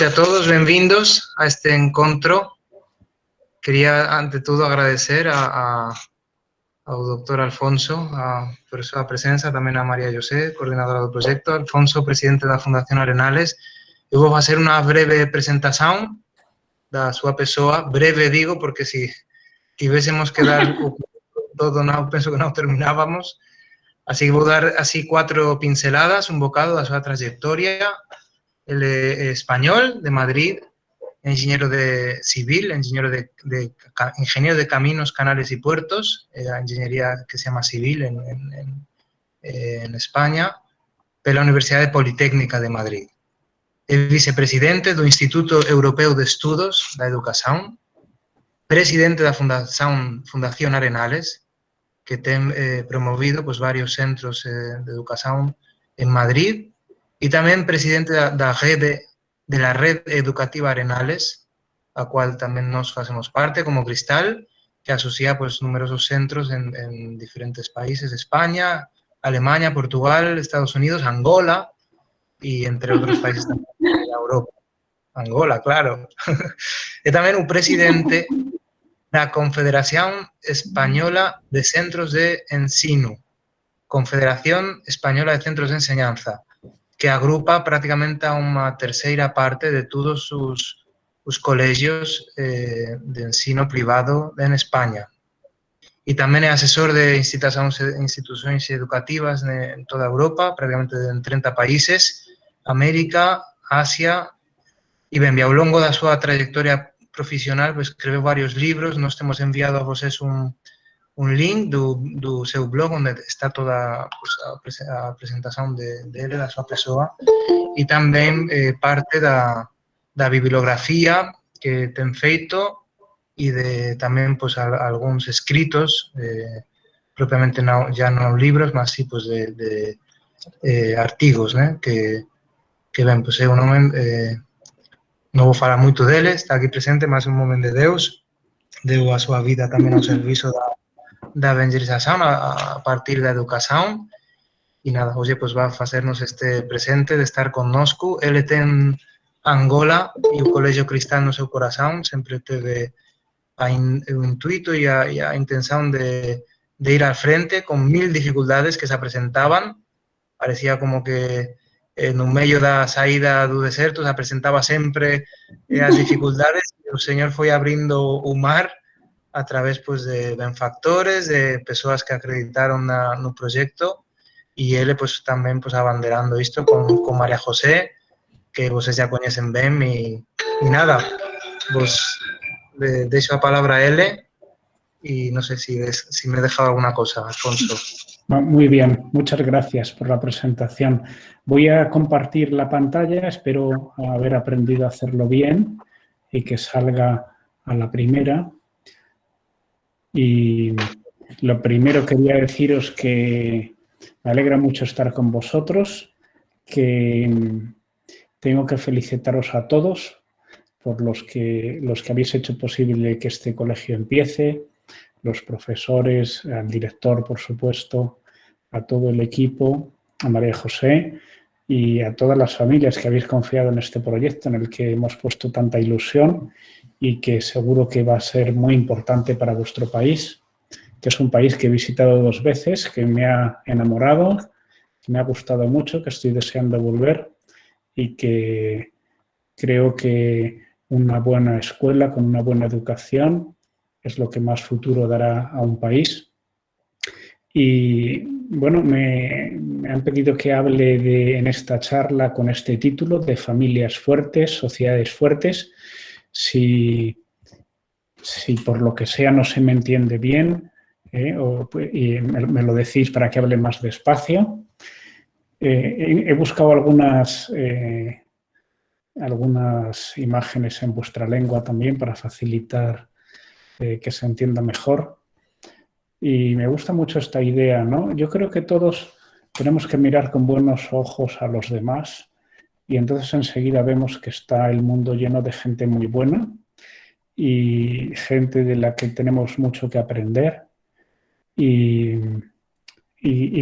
A todos, benvindos a este encontro. Quería, ante todo, agradecer ao Dr. Alfonso por a súa presenza, tamén a María José, coordinadora do proxecto, Alfonso, presidente da Fundación Arenales. Eu vou facer unha breve presentación da súa persoa, breve digo, porque se tivésemos que dar o todo, non, penso que non terminábamos. Así que vou dar así 4 pinceladas, un bocado da súa trayectoria. El español, de Madrid, ingeniero civil, ingeniero de caminos, canales y puertos, la ingeniería que se llama civil en España, de la Universidad Politécnica de Madrid. Es vicepresidente do Instituto Europeo de Estudos da Educación, presidente da Fundación Arenales, que ten promovido pues, varios centros de educación en Madrid, y tamén presidente de la Red Educativa Arenales, a cual tamén nos facemos parte como Cristal, que asocia pues, numerosos centros en diferentes países, España, Alemania, Portugal, Estados Unidos, Angola, y entre outros países tamén de Europa. Angola, claro. E tamén o presidente da Confederación Española de Centros de Ensino, Confederación Española de Centros de Enseñanza, que agrupa prácticamente a unha terceira parte de todos os colegios de ensino privado en España. E tamén é asesor de institucións educativas en toda Europa, prácticamente en 30 países, América, Asia, e ben, ao longo da súa trayectoria profesional, pues, escreveu varios libros. Nos temos enviado a voses un link do seu blog onde está toda pues, a presentación dele, da súa persoa, e tamén parte da bibliografía que ten feito e tamén pues, algúns escritos, propiamente ya non libros, mas sí pues, de artigos, né? que ben, pues, eu non vou falar moito dele, está aquí presente, mas un momento de Deus, deu a súa vida tamén ao servizo da evangelización a partir da educación. E nada, hoxe pues, va a facernos este presente de estar connosco. Ele ten Angola e o Colegio Cristal no seu corazón, sempre teve o intuito e a intención de ir al frente con 1000 dificultades que se presentaban. Parecía como que no medio da saída do deserto se presentaba sempre as dificultades e o Señor foi abrindo o mar a través pues, de benfactores, de persoas que acreditaron no proxecto, e ele pues, tamén pues, abanderando isto con María José, que vocês já coñecen ben, e nada, vos deixo a palabra a ele, y no sé si me he dejado alguna cosa, Alfonso. Muy bien, muchas gracias por la presentación. Voy a compartir la pantalla, espero haber aprendido a hacerlo bien y que salga a la primera. Y lo primero quería deciros que me alegra mucho estar con vosotros, que tengo que felicitaros a todos por los que habéis hecho posible que este colegio empiece, los profesores, al director, por supuesto, a todo el equipo, a María José y a todas las familias que habéis confiado en este proyecto en el que hemos puesto tanta ilusión y que seguro que va a ser muy importante para vuestro país, que es un país que he visitado 2 veces, que me ha enamorado, que me ha gustado mucho, que estoy deseando volver y que creo que una buena escuela con una buena educación es lo que más futuro dará a un país. Y bueno, me han pedido que hable en esta charla con este título de Familias Fuertes, Sociedades Fuertes. Si por lo que sea no se me entiende bien, y me lo decís para que hable más despacio. He buscado algunas imágenes en vuestra lengua también para facilitar que se entienda mejor. Y me gusta mucho esta idea, ¿no? Yo creo que todos tenemos que mirar con buenos ojos a los demás y entonces enseguida vemos que está el mundo lleno de gente muy buena y gente de la que tenemos mucho que aprender. Y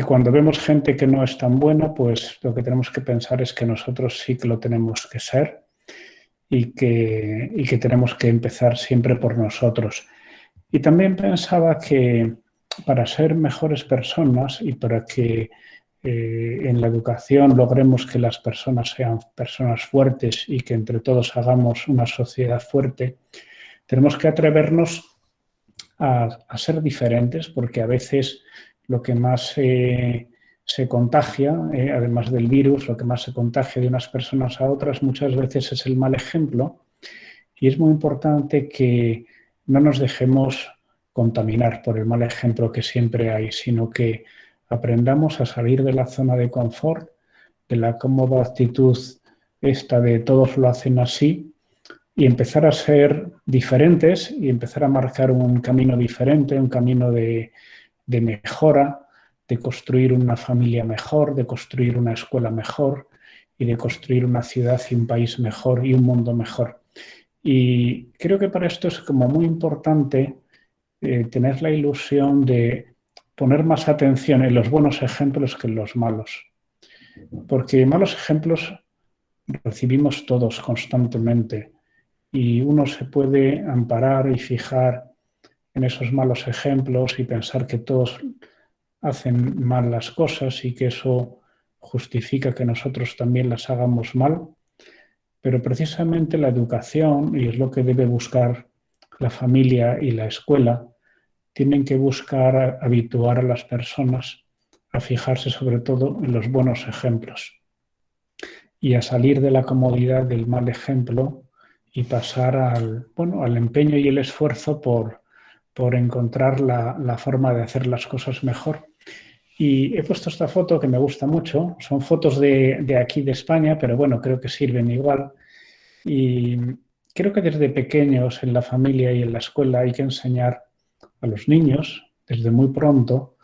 cuando vemos gente que no es tan buena, pues lo que tenemos que pensar es que nosotros sí que lo tenemos que ser y que tenemos que empezar siempre por nosotros. Y también pensaba que para ser mejores personas y para que en la educación logremos que las personas sean personas fuertes y que entre todos hagamos una sociedad fuerte, tenemos que atrevernos a ser diferentes, porque a veces lo que más se contagia, además del virus, lo que más se contagia de unas personas a otras muchas veces es el mal ejemplo, y es muy importante que no nos dejemos contaminar por el mal ejemplo que siempre hay, sino que aprendamos a salir de la zona de confort, de la cómoda actitud esta de todos lo hacen así, y empezar a ser diferentes y empezar a marcar un camino diferente, un camino de mejora, de construir una familia mejor, de construir una escuela mejor y de construir una ciudad y un país mejor y un mundo mejor. Y creo que para esto es como muy importante tener la ilusión de poner más atención en los buenos ejemplos que en los malos. Porque malos ejemplos recibimos todos constantemente y uno se puede amparar y fijar en esos malos ejemplos y pensar que todos hacen mal las cosas y que eso justifica que nosotros también las hagamos mal. Pero precisamente la educación, y es lo que debe buscar la familia y la escuela, tienen que buscar habituar a las personas a fijarse sobre todo en los buenos ejemplos y a salir de la comodidad del mal ejemplo y pasar al empeño y el esfuerzo por encontrar la forma de hacer las cosas mejor. Y he puesto esta foto que me gusta mucho. Son fotos de aquí de España, pero bueno, creo que sirven igual. Y creo que desde pequeños en la familia y en la escuela hay que enseñar a los niños, desde muy pronto,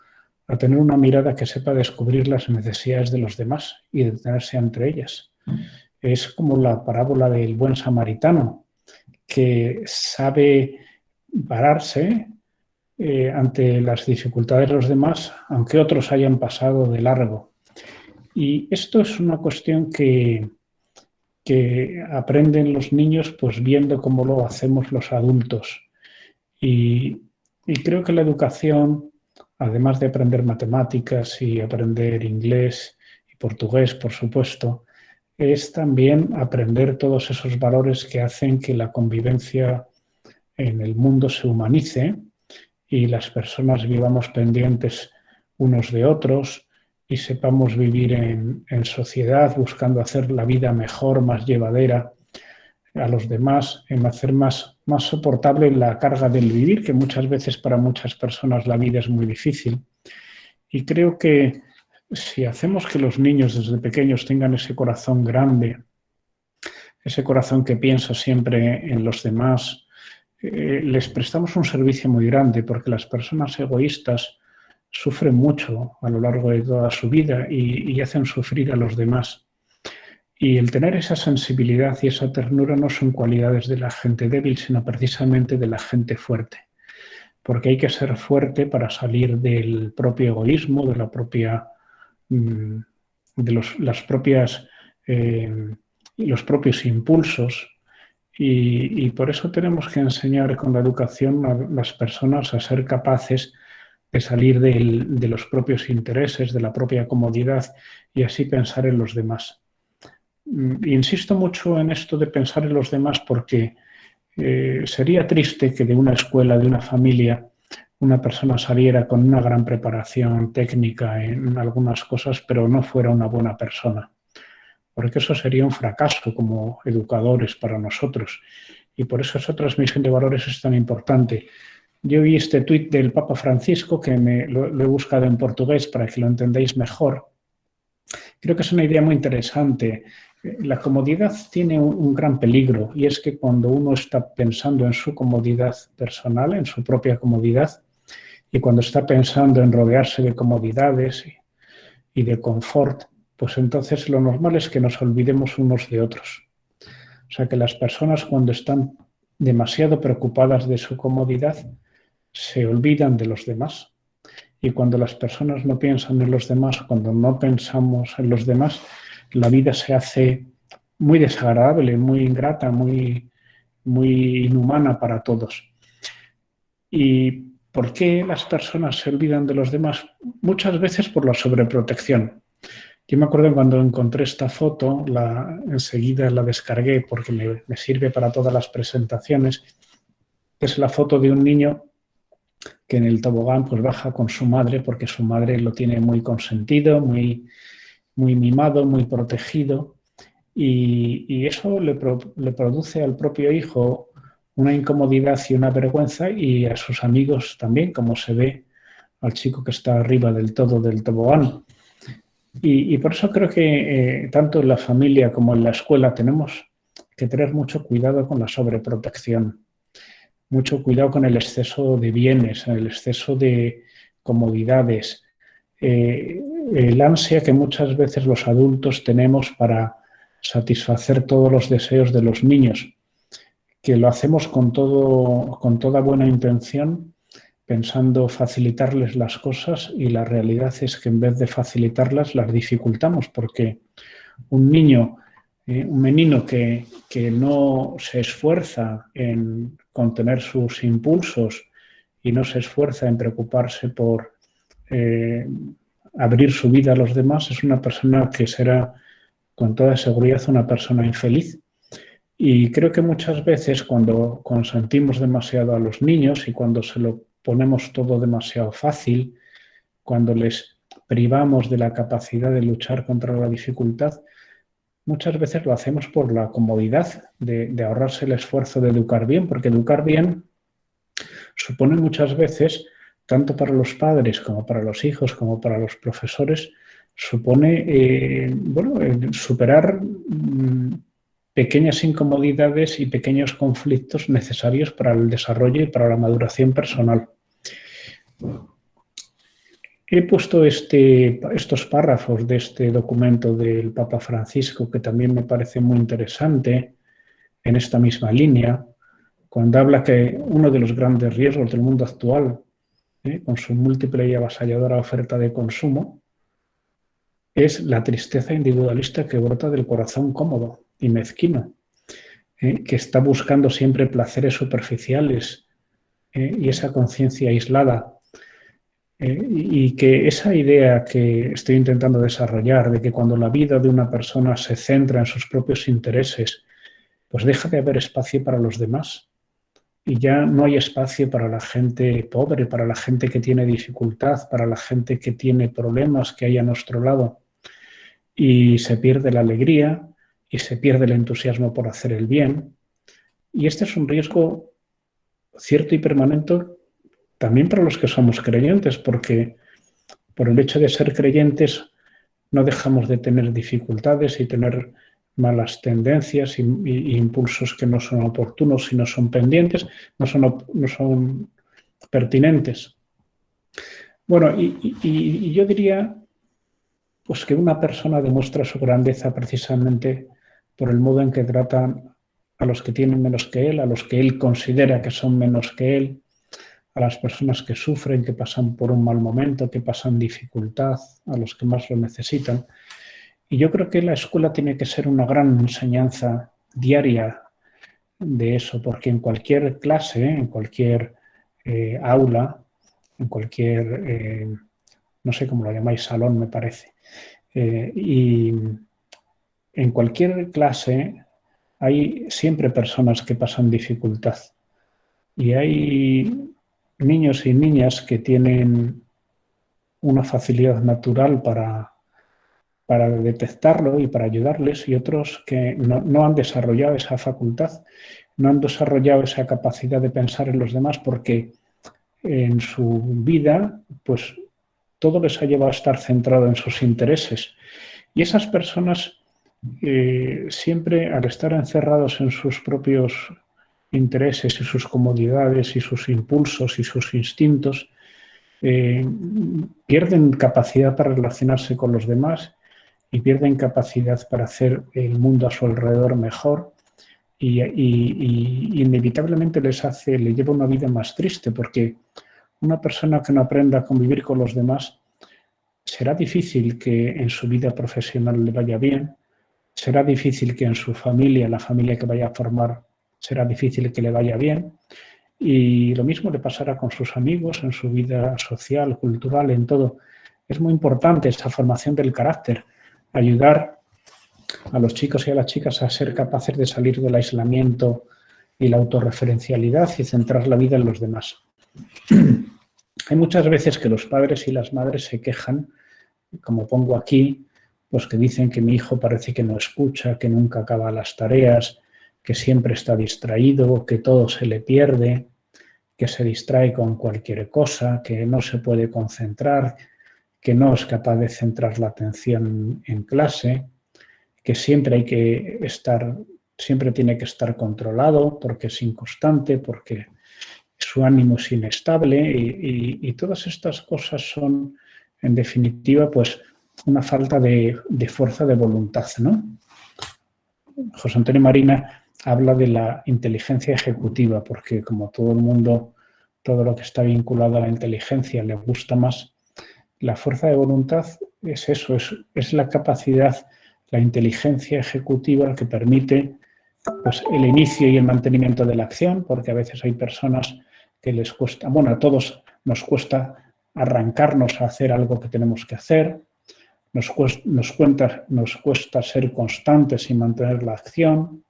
a tener una mirada que sepa descubrir las necesidades de los demás y detenerse entre ellas. Es como la parábola del buen samaritano, que sabe pararse ante las dificultades de los demás, aunque otros hayan pasado de largo. Y esto es una cuestión que aprenden los niños pues viendo cómo lo hacemos los adultos. Y creo que la educación, además de aprender matemáticas y aprender inglés y portugués, por supuesto, es también aprender todos esos valores que hacen que la convivencia en el mundo se humanice y las personas vivamos pendientes unos de otros y sepamos vivir en sociedad buscando hacer la vida mejor, más llevadera a los demás, en hacer más soportable la carga del vivir, que muchas veces para muchas personas la vida es muy difícil. Y creo que si hacemos que los niños desde pequeños tengan ese corazón grande, ese corazón que piensa siempre en los demás, les prestamos un servicio muy grande, porque las personas egoístas sufren mucho a lo largo de toda su vida y hacen sufrir a los demás. Y el tener esa sensibilidad y esa ternura no son cualidades de la gente débil, sino precisamente de la gente fuerte. Porque hay que ser fuerte para salir del propio egoísmo, de la propia, los propios impulsos. Y por eso tenemos que enseñar con la educación a las personas a ser capaces de salir de los propios intereses, de la propia comodidad y así pensar en los demás. Insisto mucho en esto de pensar en los demás porque sería triste que de una escuela, de una familia, una persona saliera con una gran preparación técnica en algunas cosas, pero no fuera una buena persona. Porque eso sería un fracaso como educadores para nosotros. Y por eso esa transmisión de valores es tan importante. Yo vi este tuit del Papa Francisco, que lo he buscado en portugués para que lo entendáis mejor. Creo que es una idea muy interesante. La comodidad tiene un gran peligro, y es que cuando uno está pensando en su comodidad personal, en su propia comodidad, y cuando está pensando en rodearse de comodidades y de confort, pues entonces lo normal es que nos olvidemos unos de otros. O sea, que las personas cuando están demasiado preocupadas de su comodidad, se olvidan de los demás. Y cuando las personas no piensan en los demás, cuando no pensamos en los demás, la vida se hace muy desagradable, muy ingrata, muy inhumana para todos. ¿Y por qué las personas se olvidan de los demás? Muchas veces por la sobreprotección. Yo me acuerdo cuando encontré esta foto, enseguida la descargué porque me sirve para todas las presentaciones. Es la foto de un niño que en el tobogán pues baja con su madre porque su madre lo tiene muy consentido, muy mimado, muy protegido, y eso le produce al propio hijo una incomodidad y una vergüenza, y a sus amigos también, como se ve al chico que está arriba del todo del tobogán. Y por eso creo que tanto en la familia como en la escuela tenemos que tener mucho cuidado con la sobreprotección, mucho cuidado con el exceso de bienes, el exceso de comodidades, el ansia que muchas veces los adultos tenemos para satisfacer todos los deseos de los niños, que lo hacemos con toda buena intención, pensando facilitarles las cosas, y la realidad es que en vez de facilitarlas las dificultamos, porque un niño, un menino que no se esfuerza en contener sus impulsos y no se esfuerza en preocuparse por abrir su vida a los demás, es una persona que será con toda seguridad una persona infeliz. Y creo que muchas veces cuando consentimos demasiado a los niños y cuando se lo ponemos todo demasiado fácil, cuando les privamos de la capacidad de luchar contra la dificultad, muchas veces lo hacemos por la comodidad de ahorrarse el esfuerzo de educar bien, porque educar bien supone muchas veces, tanto para los padres como para los hijos, como para los profesores, supone superar pequeñas incomodidades y pequeños conflictos necesarios para el desarrollo y para la maduración personal. He puesto estos párrafos de este documento del Papa Francisco, que también me parece muy interesante, en esta misma línea, cuando habla que uno de los grandes riesgos del mundo actual, con su múltiple y avasalladora oferta de consumo, es la tristeza individualista que brota del corazón cómodo y mezquino, que está buscando siempre placeres superficiales y esa conciencia aislada. Y que esa idea que estoy intentando desarrollar de que cuando la vida de una persona se centra en sus propios intereses, pues deja de haber espacio para los demás. Y ya no hay espacio para la gente pobre, para la gente que tiene dificultad, para la gente que tiene problemas que hay a nuestro lado. Y se pierde la alegría y se pierde el entusiasmo por hacer el bien. Y este es un riesgo cierto y permanente también para los que somos creyentes, porque por el hecho de ser creyentes no dejamos de tener dificultades y tener malas tendencias y impulsos que no son oportunos y no son pendientes, no son pertinentes. Bueno, y yo diría pues que una persona demuestra su grandeza precisamente por el modo en que trata a los que tienen menos que él, a los que él considera que son menos que él, a las personas que sufren, que pasan por un mal momento, que pasan dificultad, a los que más lo necesitan. Y yo creo que la escuela tiene que ser una gran enseñanza diaria de eso, porque en cualquier clase, en cualquier aula, en cualquier, no sé cómo lo llamáis, salón me parece, y en cualquier clase hay siempre personas que pasan dificultad. Y hay niños y niñas que tienen una facilidad natural para detectarlo y para ayudarles, y otros que no han desarrollado esa facultad, no han desarrollado esa capacidad de pensar en los demás, porque en su vida pues todo les ha llevado a estar centrado en sus intereses. Y esas personas siempre, al estar encerrados en sus propios intereses y sus comodidades y sus impulsos y sus instintos, pierden capacidad para relacionarse con los demás y pierden capacidad para hacer el mundo a su alrededor mejor, y inevitablemente les lleva una vida más triste, porque una persona que no aprenda a convivir con los demás será difícil que en su vida profesional le vaya bien, será difícil que en su familia, la familia que vaya a formar, será difícil que le vaya bien. Y lo mismo le pasará con sus amigos, en su vida social, cultural, en todo. Es muy importante esa formación del carácter, ayudar a los chicos y a las chicas a ser capaces de salir del aislamiento y la autorreferencialidad y centrar la vida en los demás. Hay muchas veces que los padres y las madres se quejan, como pongo aquí, pues que dicen que mi hijo parece que no escucha, que nunca acaba las tareas, que siempre está distraído, que todo se le pierde, que se distrae con cualquier cosa, que no se puede concentrar, que no es capaz de centrar la atención en clase, que siempre tiene que estar controlado porque es inconstante, porque su ánimo es inestable y todas estas cosas son, en definitiva, pues una falta de fuerza de voluntad, ¿no? José Antonio Marina habla de la inteligencia ejecutiva, porque como todo el mundo, todo lo que está vinculado a la inteligencia le gusta más, la fuerza de voluntad es eso, es la capacidad, la inteligencia ejecutiva que permite pues, el inicio y el mantenimiento de la acción, porque a veces hay personas que les cuesta, bueno, a todos nos cuesta arrancarnos a hacer algo que tenemos que hacer, nos cuesta ser constantes y mantener la acción,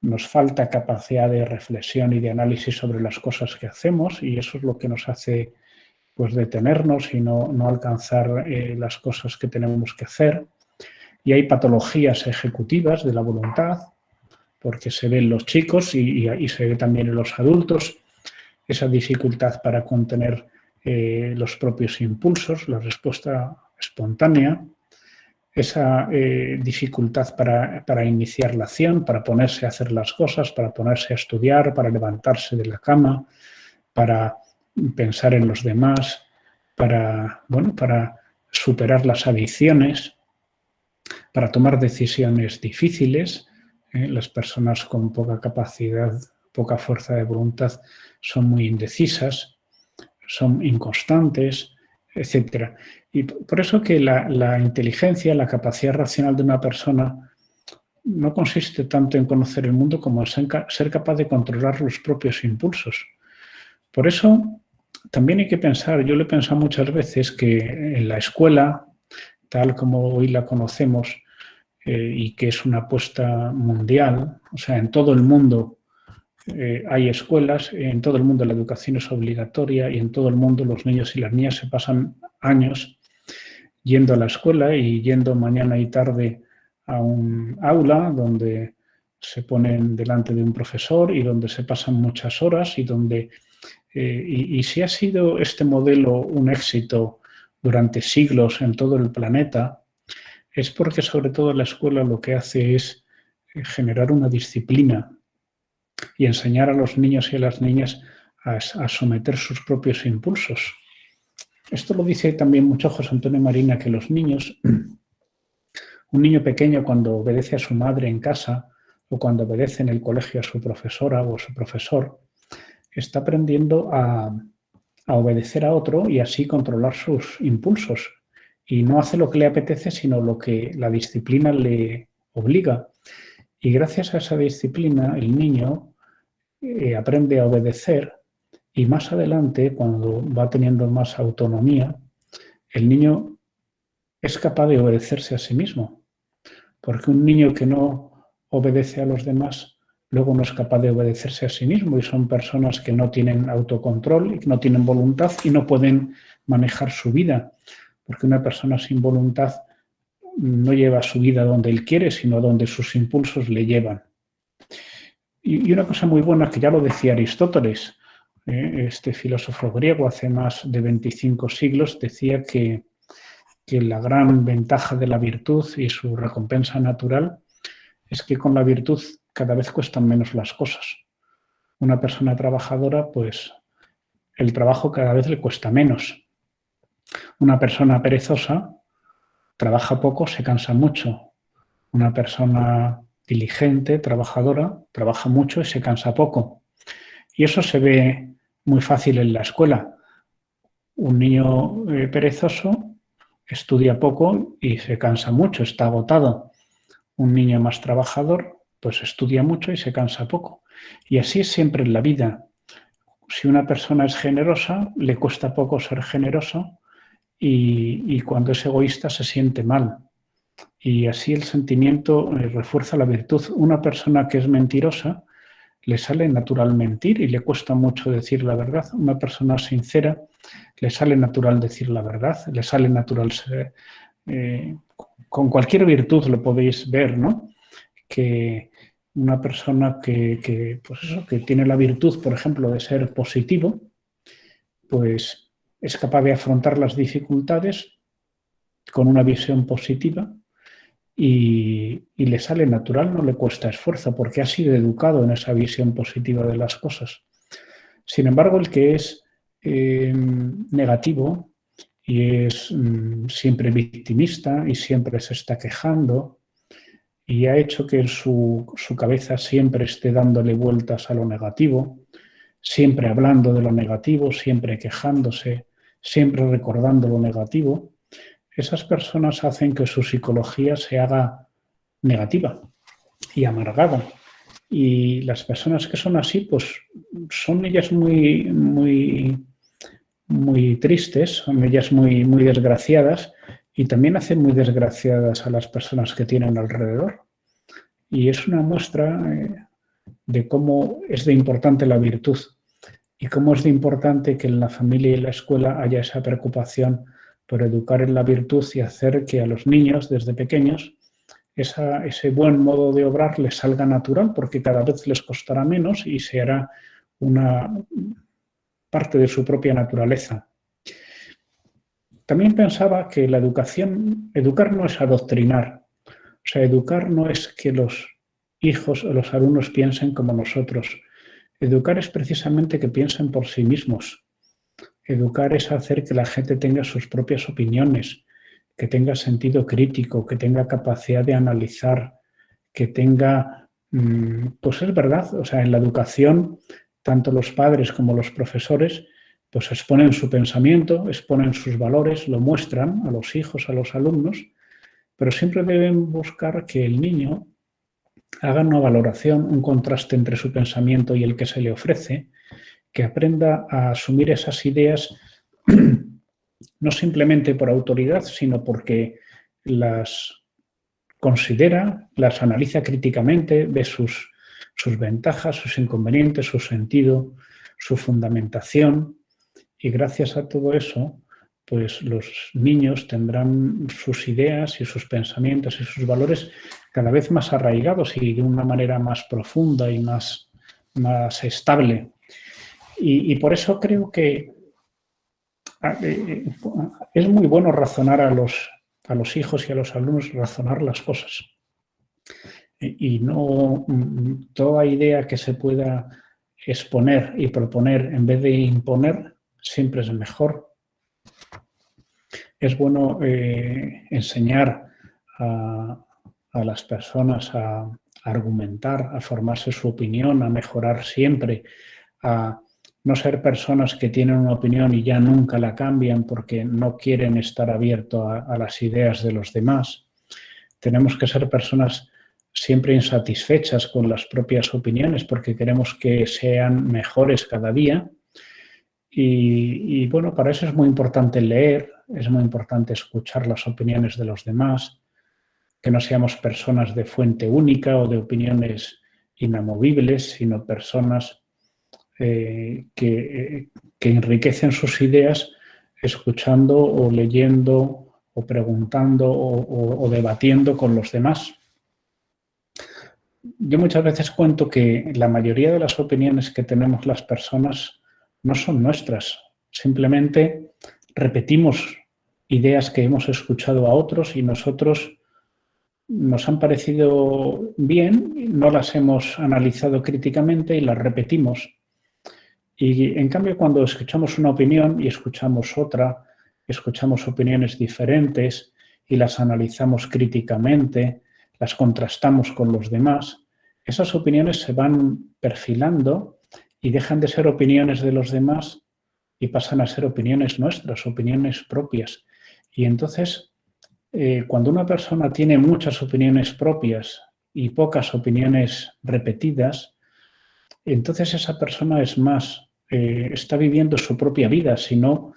nos falta capacidad de reflexión y de análisis sobre las cosas que hacemos y eso es lo que nos hace pues, detenernos y no alcanzar las cosas que tenemos que hacer. Y hay patologías ejecutivas de la voluntad, porque se ve en los chicos y se ve también en los adultos, esa dificultad para contener los propios impulsos, la respuesta espontánea, esa dificultad para iniciar la acción, para ponerse a hacer las cosas, para ponerse a estudiar, para levantarse de la cama, para pensar en los demás, para superar las adicciones, para tomar decisiones difíciles. Las personas con poca capacidad, poca fuerza de voluntad son muy indecisas, son inconstantes, etc. Y por eso que la inteligencia, la capacidad racional de una persona no consiste tanto en conocer el mundo como en ser capaz de controlar los propios impulsos. Por eso también hay que pensar, yo lo he pensado muchas veces, que en la escuela, tal como hoy la conocemos, y que es una apuesta mundial, o sea, en todo el mundo hay escuelas, en todo el mundo la educación es obligatoria y en todo el mundo los niños y las niñas se pasan años yendo a la escuela y yendo mañana y tarde a un aula donde se ponen delante de un profesor y donde se pasan muchas horas y donde y si ha sido este modelo un éxito durante siglos en todo el planeta, es porque sobre todo la escuela lo que hace es generar una disciplina y enseñar a los niños y a las niñas a someter sus propios impulsos. Esto lo dice también mucho José Antonio Marina, que los niños, un niño pequeño cuando obedece a su madre en casa o cuando obedece en el colegio a su profesora o a su profesor, está aprendiendo a obedecer a otro y así controlar sus impulsos. Y no hace lo que le apetece, sino lo que la disciplina le obliga. Y gracias a esa disciplina, el niño aprende a obedecer y más adelante, cuando va teniendo más autonomía, el niño es capaz de obedecerse a sí mismo. Porque un niño que no obedece a los demás, luego no es capaz de obedecerse a sí mismo y son personas que no tienen autocontrol y que no tienen voluntad y no pueden manejar su vida. Porque una persona sin voluntad no lleva su vida donde él quiere, sino donde sus impulsos le llevan. Y una cosa muy buena, que ya lo decía Aristóteles, este filósofo griego hace más de 25 siglos, decía que la gran ventaja de la virtud y su recompensa natural es que con la virtud cada vez cuestan menos las cosas. Una persona trabajadora, pues el trabajo cada vez le cuesta menos. Una persona perezosa trabaja poco, se cansa mucho. Una persona diligente, trabajadora, trabaja mucho y se cansa poco. Y eso se ve muy fácil en la escuela. Un niño perezoso estudia poco y se cansa mucho, está agotado. Un niño más trabajador, pues estudia mucho y se cansa poco. Y así es siempre en la vida. Si una persona es generosa, le cuesta poco ser generoso y cuando es egoísta se siente mal. Y así el sentimiento refuerza la virtud. Una persona que es mentirosa le sale natural mentir y le cuesta mucho decir la verdad. Una persona sincera le sale natural decir la verdad, le sale natural ser, con cualquier virtud lo podéis ver, ¿no? Que una persona pues eso, que tiene la virtud, por ejemplo, de ser positivo, pues es capaz de afrontar las dificultades con una visión positiva y le sale natural, no le cuesta esfuerzo, porque ha sido educado en esa visión positiva de las cosas. Sin embargo, el que es negativo y es siempre victimista y siempre se está quejando y ha hecho que su cabeza siempre esté dándole vueltas a lo negativo, siempre hablando de lo negativo, siempre quejándose, siempre recordando lo negativo, esas personas hacen que su psicología se haga negativa y amargada. Y las personas que son así, pues son ellas muy tristes, son ellas muy desgraciadas y también hacen muy desgraciadas a las personas que tienen alrededor. Y es una muestra de cómo es de importante la virtud y cómo es de importante que en la familia y en la escuela haya esa preocupación por educar en la virtud y hacer que a los niños desde pequeños ese buen modo de obrar les salga natural, porque cada vez les costará menos y se hará una parte de su propia naturaleza. También pensaba que la educar no es adoctrinar. O sea, educar no es que los hijos o los alumnos piensen como nosotros. Educar es precisamente que piensen por sí mismos. Educar es hacer que la gente tenga sus propias opiniones, que tenga sentido crítico, que tenga capacidad de analizar, que tenga, pues es verdad, o sea, en la educación, tanto los padres como los profesores, pues exponen su pensamiento, exponen sus valores, lo muestran a los hijos, a los alumnos, pero siempre deben buscar que el niño haga una valoración, un contraste entre su pensamiento y el que se le ofrece, que aprenda a asumir esas ideas no simplemente por autoridad, sino porque las considera, las analiza críticamente, ve sus ventajas, sus inconvenientes, su sentido, su fundamentación, y gracias a todo eso, pues los niños tendrán sus ideas y sus pensamientos y sus valores cada vez más arraigados y de una manera más profunda y más estable. Y por eso creo que es muy bueno razonar a los hijos y a los alumnos, razonar las cosas. Y no toda idea que se pueda exponer y proponer en vez de imponer siempre es mejor. Es bueno enseñar a las personas a argumentar, a formarse su opinión, a mejorar siempre, a no ser personas que tienen una opinión y ya nunca la cambian porque no quieren estar abiertos a las ideas de los demás. Tenemos que ser personas siempre insatisfechas con las propias opiniones porque queremos que sean mejores cada día. Y bueno, para eso es muy importante leer, es muy importante escuchar las opiniones de los demás, que no seamos personas de fuente única o de opiniones inamovibles, sino personas que enriquecen sus ideas escuchando o leyendo o preguntando o debatiendo con los demás. Yo muchas veces cuento que la mayoría de las opiniones que tenemos las personas no son nuestras, simplemente repetimos ideas que hemos escuchado a otros y nosotros nos han parecido bien, no las hemos analizado críticamente y las repetimos. Y en cambio, cuando escuchamos una opinión y escuchamos otra, escuchamos opiniones diferentes y las analizamos críticamente, las contrastamos con los demás, esas opiniones se van perfilando y dejan de ser opiniones de los demás y pasan a ser opiniones nuestras, opiniones propias. Y entonces cuando una persona tiene muchas opiniones propias y pocas opiniones repetidas, entonces esa persona es más, está viviendo su propia vida, sino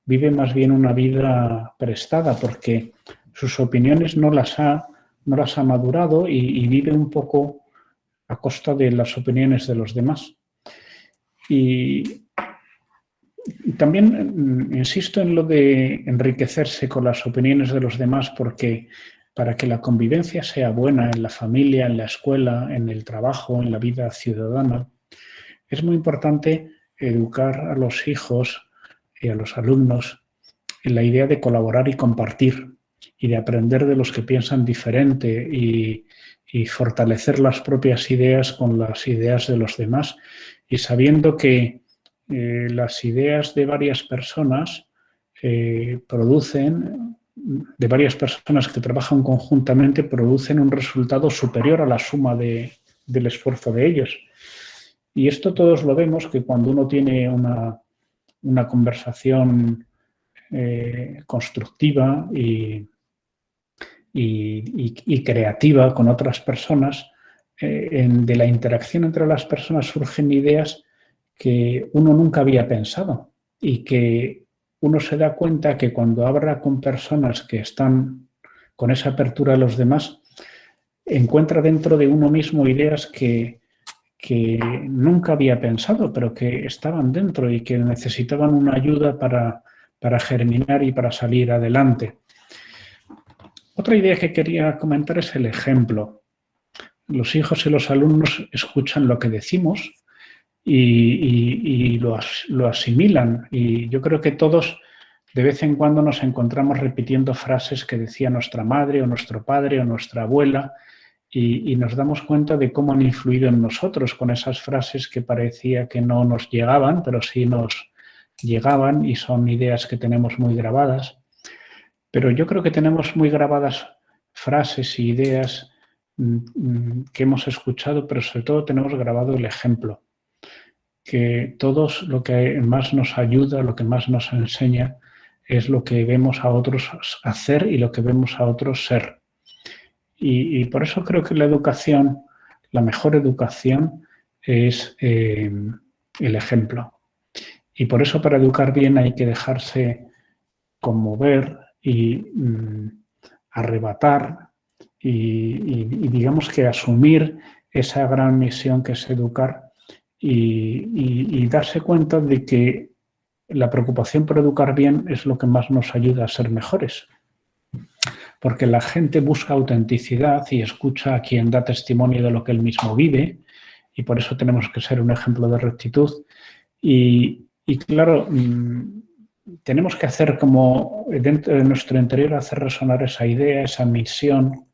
vive más bien una vida prestada, porque sus opiniones no las ha madurado y vive un poco a costa de las opiniones de los demás. Y también insisto en lo de enriquecerse con las opiniones de los demás, porque para que la convivencia sea buena en la familia, en la escuela, en el trabajo, en la vida ciudadana, es muy importante educar a los hijos y a los alumnos en la idea de colaborar y compartir y de aprender de los que piensan diferente y fortalecer las propias ideas con las ideas de los demás, y sabiendo que las ideas de varias personas de varias personas que trabajan conjuntamente, producen un resultado superior a la suma del esfuerzo de ellos. Y esto todos lo vemos, que cuando uno tiene una conversación constructiva y creativa con otras personas, de la interacción entre las personas surgen ideas que uno nunca había pensado, y que uno se da cuenta que cuando habla con personas que están con esa apertura a los demás, encuentra dentro de uno mismo ideas que nunca había pensado, pero que estaban dentro y que necesitaban una ayuda para germinar y para salir adelante. Otra idea que quería comentar es el ejemplo. Los hijos y los alumnos escuchan lo que decimos y lo asimilan. Y yo creo que todos de vez en cuando nos encontramos repitiendo frases que decía nuestra madre o nuestro padre o nuestra abuela, y nos damos cuenta de cómo han influido en nosotros con esas frases que parecía que no nos llegaban, pero sí nos llegaban, y son ideas que tenemos muy grabadas. Pero yo creo que tenemos muy grabadas frases y ideas que hemos escuchado, pero sobre todo tenemos grabado el ejemplo. Que todos lo que más nos ayuda, lo que más nos enseña, es lo que vemos a otros hacer y lo que vemos a otros ser. Y por eso creo que la educación, la mejor educación, es el ejemplo. Y por eso para educar bien hay que dejarse conmover y arrebatar y digamos que asumir esa gran misión que es educar, y darse cuenta de que la preocupación por educar bien es lo que más nos ayuda a ser mejores. Porque la gente busca autenticidad y escucha a quien da testimonio de lo que él mismo vive, y por eso tenemos que ser un ejemplo de rectitud. Y claro, tenemos que hacer como dentro de nuestro interior, hacer resonar esa idea, esa misión,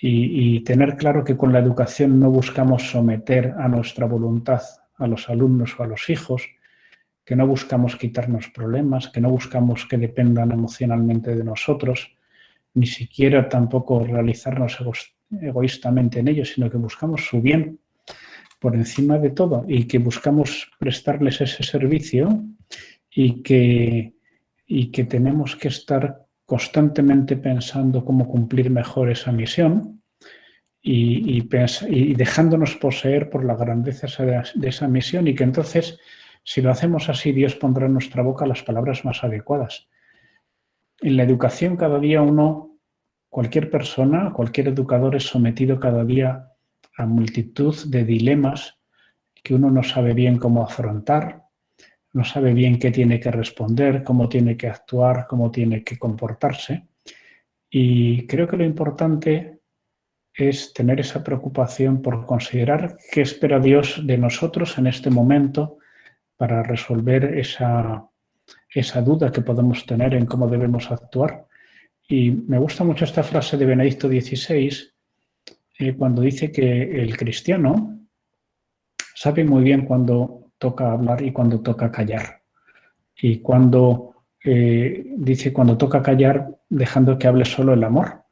y tener claro que con la educación no buscamos someter a nuestra voluntad a los alumnos o a los hijos, que no buscamos quitarnos problemas, que no buscamos que dependan emocionalmente de nosotros, ni siquiera tampoco realizarnos egoístamente en ellos, sino que buscamos su bien por encima de todo, y que buscamos prestarles ese servicio, y que tenemos que estar constantemente pensando cómo cumplir mejor esa misión, y dejándonos poseer por la grandeza de esa misión, y que entonces, si lo hacemos así, Dios pondrá en nuestra boca las palabras más adecuadas. En la educación cada día cualquier persona, cualquier educador es sometido cada día a multitud de dilemas que uno no sabe bien cómo afrontar, no sabe bien qué tiene que responder, cómo tiene que actuar, cómo tiene que comportarse. Y creo que lo importante es tener esa preocupación por considerar qué espera Dios de nosotros en este momento para resolver esa duda que podemos tener en cómo debemos actuar. Y me gusta mucho esta frase de Benedicto XVI, cuando dice que el cristiano sabe muy bien cuándo toca hablar y cuándo toca callar. Y dice cuando toca callar, dejando que hable solo el amor.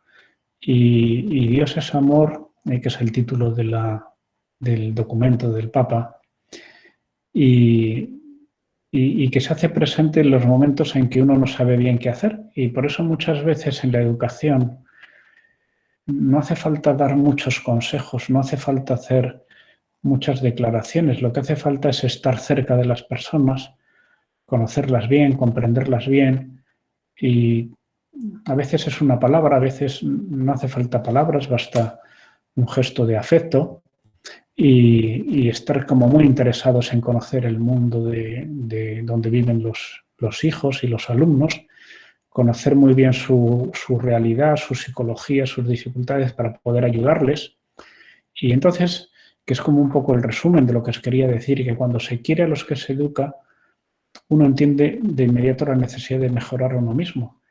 Y Dios es amor, que es el título del documento del Papa. Y y que se hace presente en los momentos en que uno no sabe bien qué hacer. Y por eso muchas veces en la educación no hace falta dar muchos consejos, no hace falta hacer muchas declaraciones. Lo que hace falta es estar cerca de las personas, conocerlas bien, comprenderlas bien. Y a veces es una palabra, a veces no hace falta palabras, basta un gesto de afecto y estar como muy interesados en conocer el mundo de donde viven los hijos y los alumnos, conocer muy bien su realidad, su psicología, sus dificultades para poder ayudarles. Y entonces, que es como un poco el resumen de lo que os quería decir, que cuando se quiere a los que se educa, uno entiende de inmediato la necesidad de mejorar a uno mismo.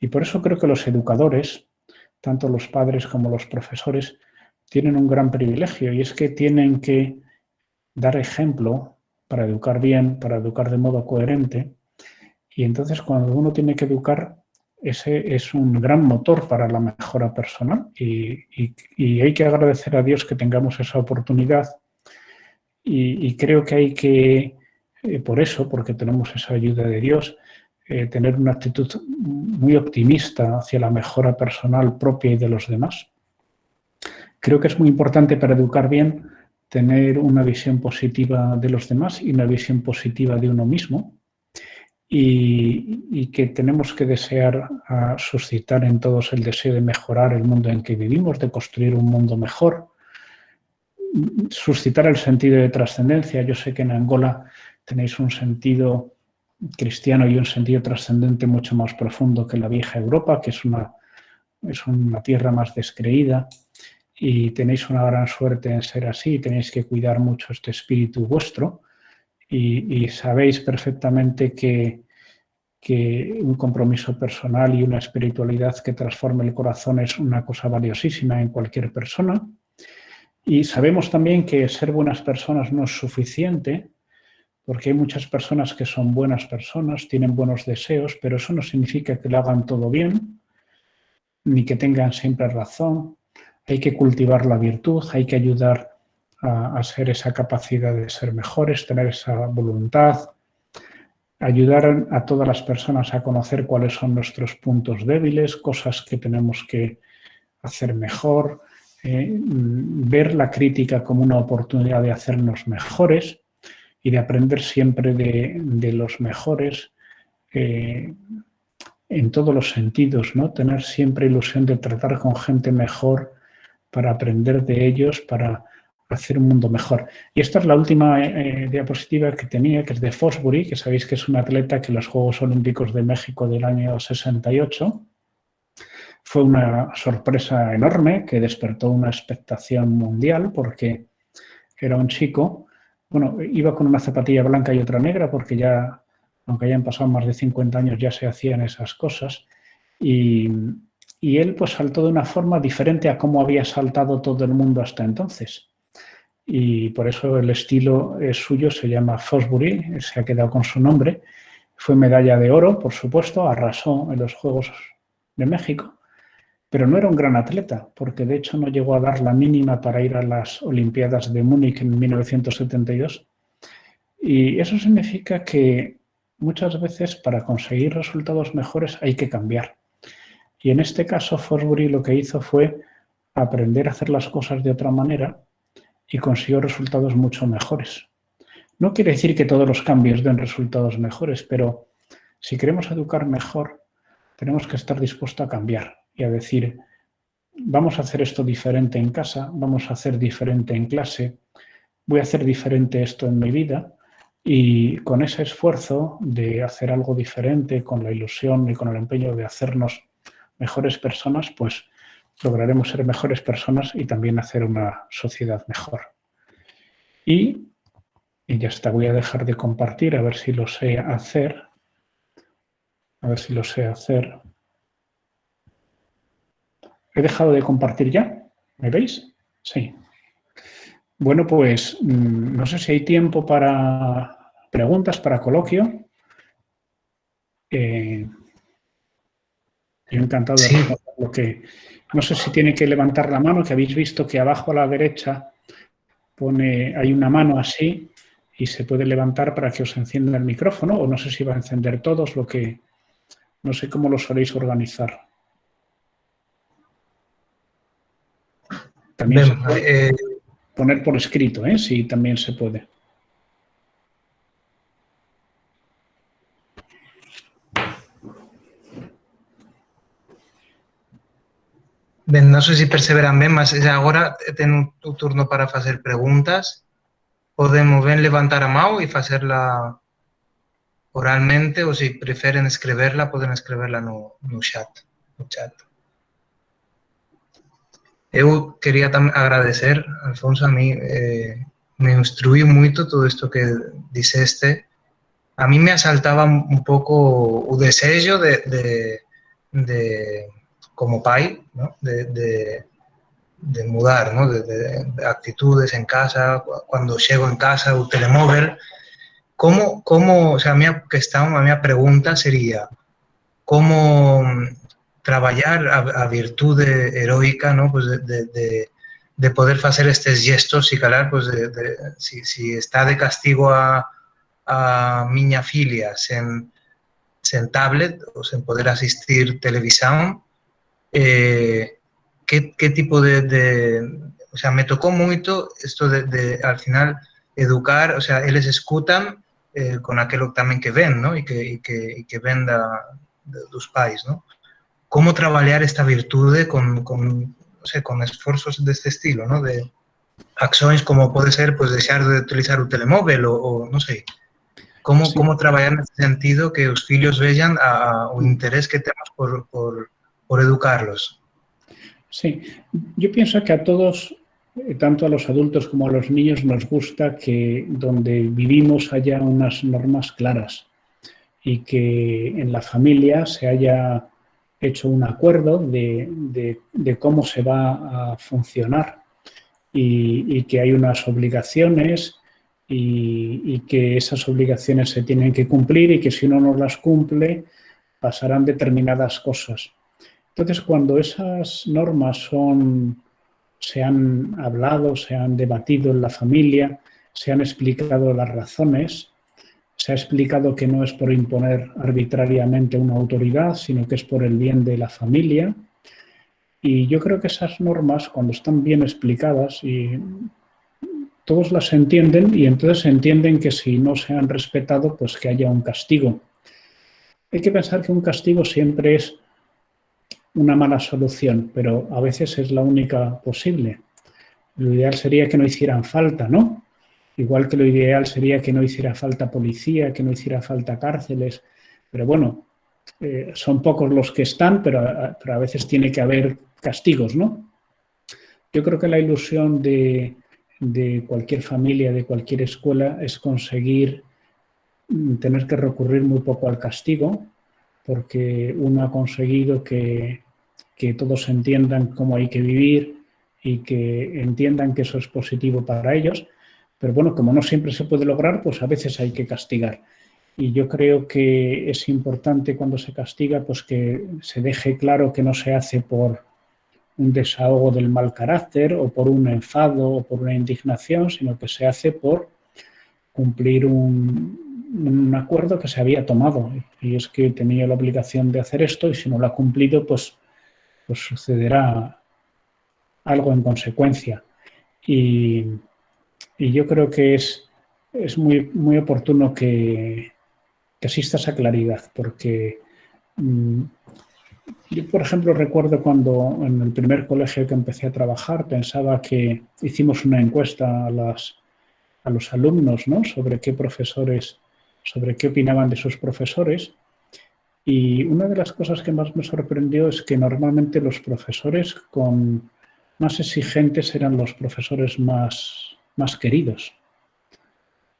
Y por eso creo que los educadores, tanto los padres como los profesores, tienen un gran privilegio y es que tienen que dar ejemplo para educar bien, para educar de modo coherente. Y entonces cuando uno tiene que educar, ese es un gran motor para la mejora personal y hay que agradecer a Dios que tengamos esa oportunidad y creo que hay que, por eso, porque tenemos esa ayuda de Dios, tener una actitud muy optimista hacia la mejora personal propia y de los demás. Creo que es muy importante para educar bien tener una visión positiva de los demás y una visión positiva de uno mismo y que tenemos que desear suscitar en todos el deseo de mejorar el mundo en que vivimos, de construir un mundo mejor, suscitar el sentido de trascendencia. Yo sé que en Angola tenéis un sentido cristiano y un sentido trascendente mucho más profundo que la vieja Europa, que es una tierra más descreída y tenéis una gran suerte en ser así, tenéis que cuidar mucho este espíritu vuestro y sabéis perfectamente que un compromiso personal y una espiritualidad que transforme el corazón es una cosa valiosísima en cualquier persona. Y sabemos también que ser buenas personas no es suficiente, porque hay muchas personas que son buenas personas, tienen buenos deseos, pero eso no significa que lo hagan todo bien, ni que tengan siempre razón. Hay que cultivar la virtud, hay que ayudar a ser esa capacidad de ser mejores, tener esa voluntad, ayudar a todas las personas a conocer cuáles son nuestros puntos débiles, cosas que tenemos que hacer mejor, ver la crítica como una oportunidad de hacernos mejores y de aprender siempre de los mejores en todos los sentidos, ¿no? Tener siempre ilusión de tratar con gente mejor para aprender de ellos, para hacer un mundo mejor. Y esta es la última diapositiva que tenía, que es de Fosbury, que sabéis que es un atleta que en los Juegos Olímpicos de México del año 68 fue una sorpresa enorme que despertó una expectación mundial porque era un chico, bueno, iba con una zapatilla blanca y otra negra porque ya, aunque hayan pasado más de 50 años, ya se hacían esas cosas y él pues saltó de una forma diferente a cómo había saltado todo el mundo hasta entonces. Y por eso el estilo suyo se llama Fosbury, se ha quedado con su nombre. Fue medalla de oro, por supuesto, arrasó en los Juegos de México, pero no era un gran atleta, porque de hecho no llegó a dar la mínima para ir a las Olimpiadas de Múnich en 1972. Y eso significa que muchas veces para conseguir resultados mejores hay que cambiar. Y en este caso Fosbury lo que hizo fue aprender a hacer las cosas de otra manera y consiguió resultados mucho mejores. No quiere decir que todos los cambios den resultados mejores, pero si queremos educar mejor, tenemos que estar dispuestos a cambiar y a decir, vamos a hacer esto diferente en casa, vamos a hacer diferente en clase, voy a hacer diferente esto en mi vida y con ese esfuerzo de hacer algo diferente, con la ilusión y con el empeño de hacernos mejores personas, pues lograremos ser mejores personas y también hacer una sociedad mejor. Y ya está, voy a dejar de compartir, a ver si lo sé hacer. A ver si lo sé hacer. ¿He dejado de compartir ya? ¿Me veis? Sí. Bueno, pues no sé si hay tiempo para preguntas, para coloquio. Yo encantado de responder lo que... No sé si tiene que levantar la mano, que habéis visto que abajo a la derecha hay una mano así y se puede levantar para que os encienda el micrófono, o no sé si va a encender todos, no sé cómo lo soléis organizar. También se puede poner por escrito, sí, también se puede. No sé si perseveran bien, mas ahora tengo tu turno para hacer preguntas. Podemos levantar a mano y hacerla oralmente, o si prefieren escribirla, pueden escribirla no chat. Eu quería agradecer, Alfonso, a mí me instruí mucho todo esto que diceste. A mí me asaltaba un poco el deseo de como pai, ¿no? de mudar, ¿no? de actitudes en casa, cuando llego en casa, el telemóvil. O sea, a mi pregunta sería, ¿cómo trabajar a virtude heroica, ¿no? Pues de poder hacer estos gestos y calar, pues si está de castigo a miña filia sen tablet o sen poder asistir televisión, ¿qué tipo o sea, me tocó mucho esto al final educar, o sea, ellos escuchan con aquello también que ven, ¿no? Y que ven de los pais, ¿no? ¿Cómo trabajar esta virtud no sé, con esfuerzos de este estilo, ¿no? De acciones como puede ser, pues, dejar de utilizar un telemóvil o no sé. ¿Cómo trabajar en ese sentido que los hijos vean el interés que tenemos por educarlos? Sí, yo pienso que a todos, tanto a los adultos como a los niños, nos gusta que donde vivimos haya unas normas claras y que en la familia se haya hecho un acuerdo de cómo se va a funcionar y que hay unas obligaciones y que esas obligaciones se tienen que cumplir y que si uno no las cumple pasarán determinadas cosas. Entonces, cuando esas normas se han hablado, se han debatido en la familia, se han explicado las razones, se ha explicado que no es por imponer arbitrariamente una autoridad, sino que es por el bien de la familia. Y yo creo que esas normas, cuando están bien explicadas, y todos las entienden y entonces entienden que si no se han respetado, pues que haya un castigo. Hay que pensar que un castigo siempre es una mala solución, pero a veces es la única posible. Lo ideal sería que no hicieran falta, ¿no? Igual que lo ideal sería que no hiciera falta policía, que no hiciera falta cárceles. Pero bueno, son pocos los que están, pero a veces tiene que haber castigos, ¿no? Yo creo que la ilusión de cualquier familia, de cualquier escuela, es conseguir tener que recurrir muy poco al castigo, porque uno ha conseguido que todos entiendan cómo hay que vivir y que entiendan que eso es positivo para ellos. Pero bueno, como no siempre se puede lograr, pues a veces hay que castigar. Y yo creo que es importante cuando se castiga, pues que se deje claro que no se hace por un desahogo del mal carácter o por un enfado o por una indignación, sino que se hace por cumplir un acuerdo que se había tomado. Y es que tenía la obligación de hacer esto y si no lo ha cumplido, pues sucederá algo en consecuencia. Y yo creo que es muy, muy oportuno que exista esa claridad, porque yo, por ejemplo, recuerdo cuando en el primer colegio que empecé a trabajar pensaba que hicimos una encuesta a los alumnos, ¿no? Sobre qué opinaban de sus profesores. Y una de las cosas que más me sorprendió es que normalmente los profesores con más exigentes eran los profesores más queridos.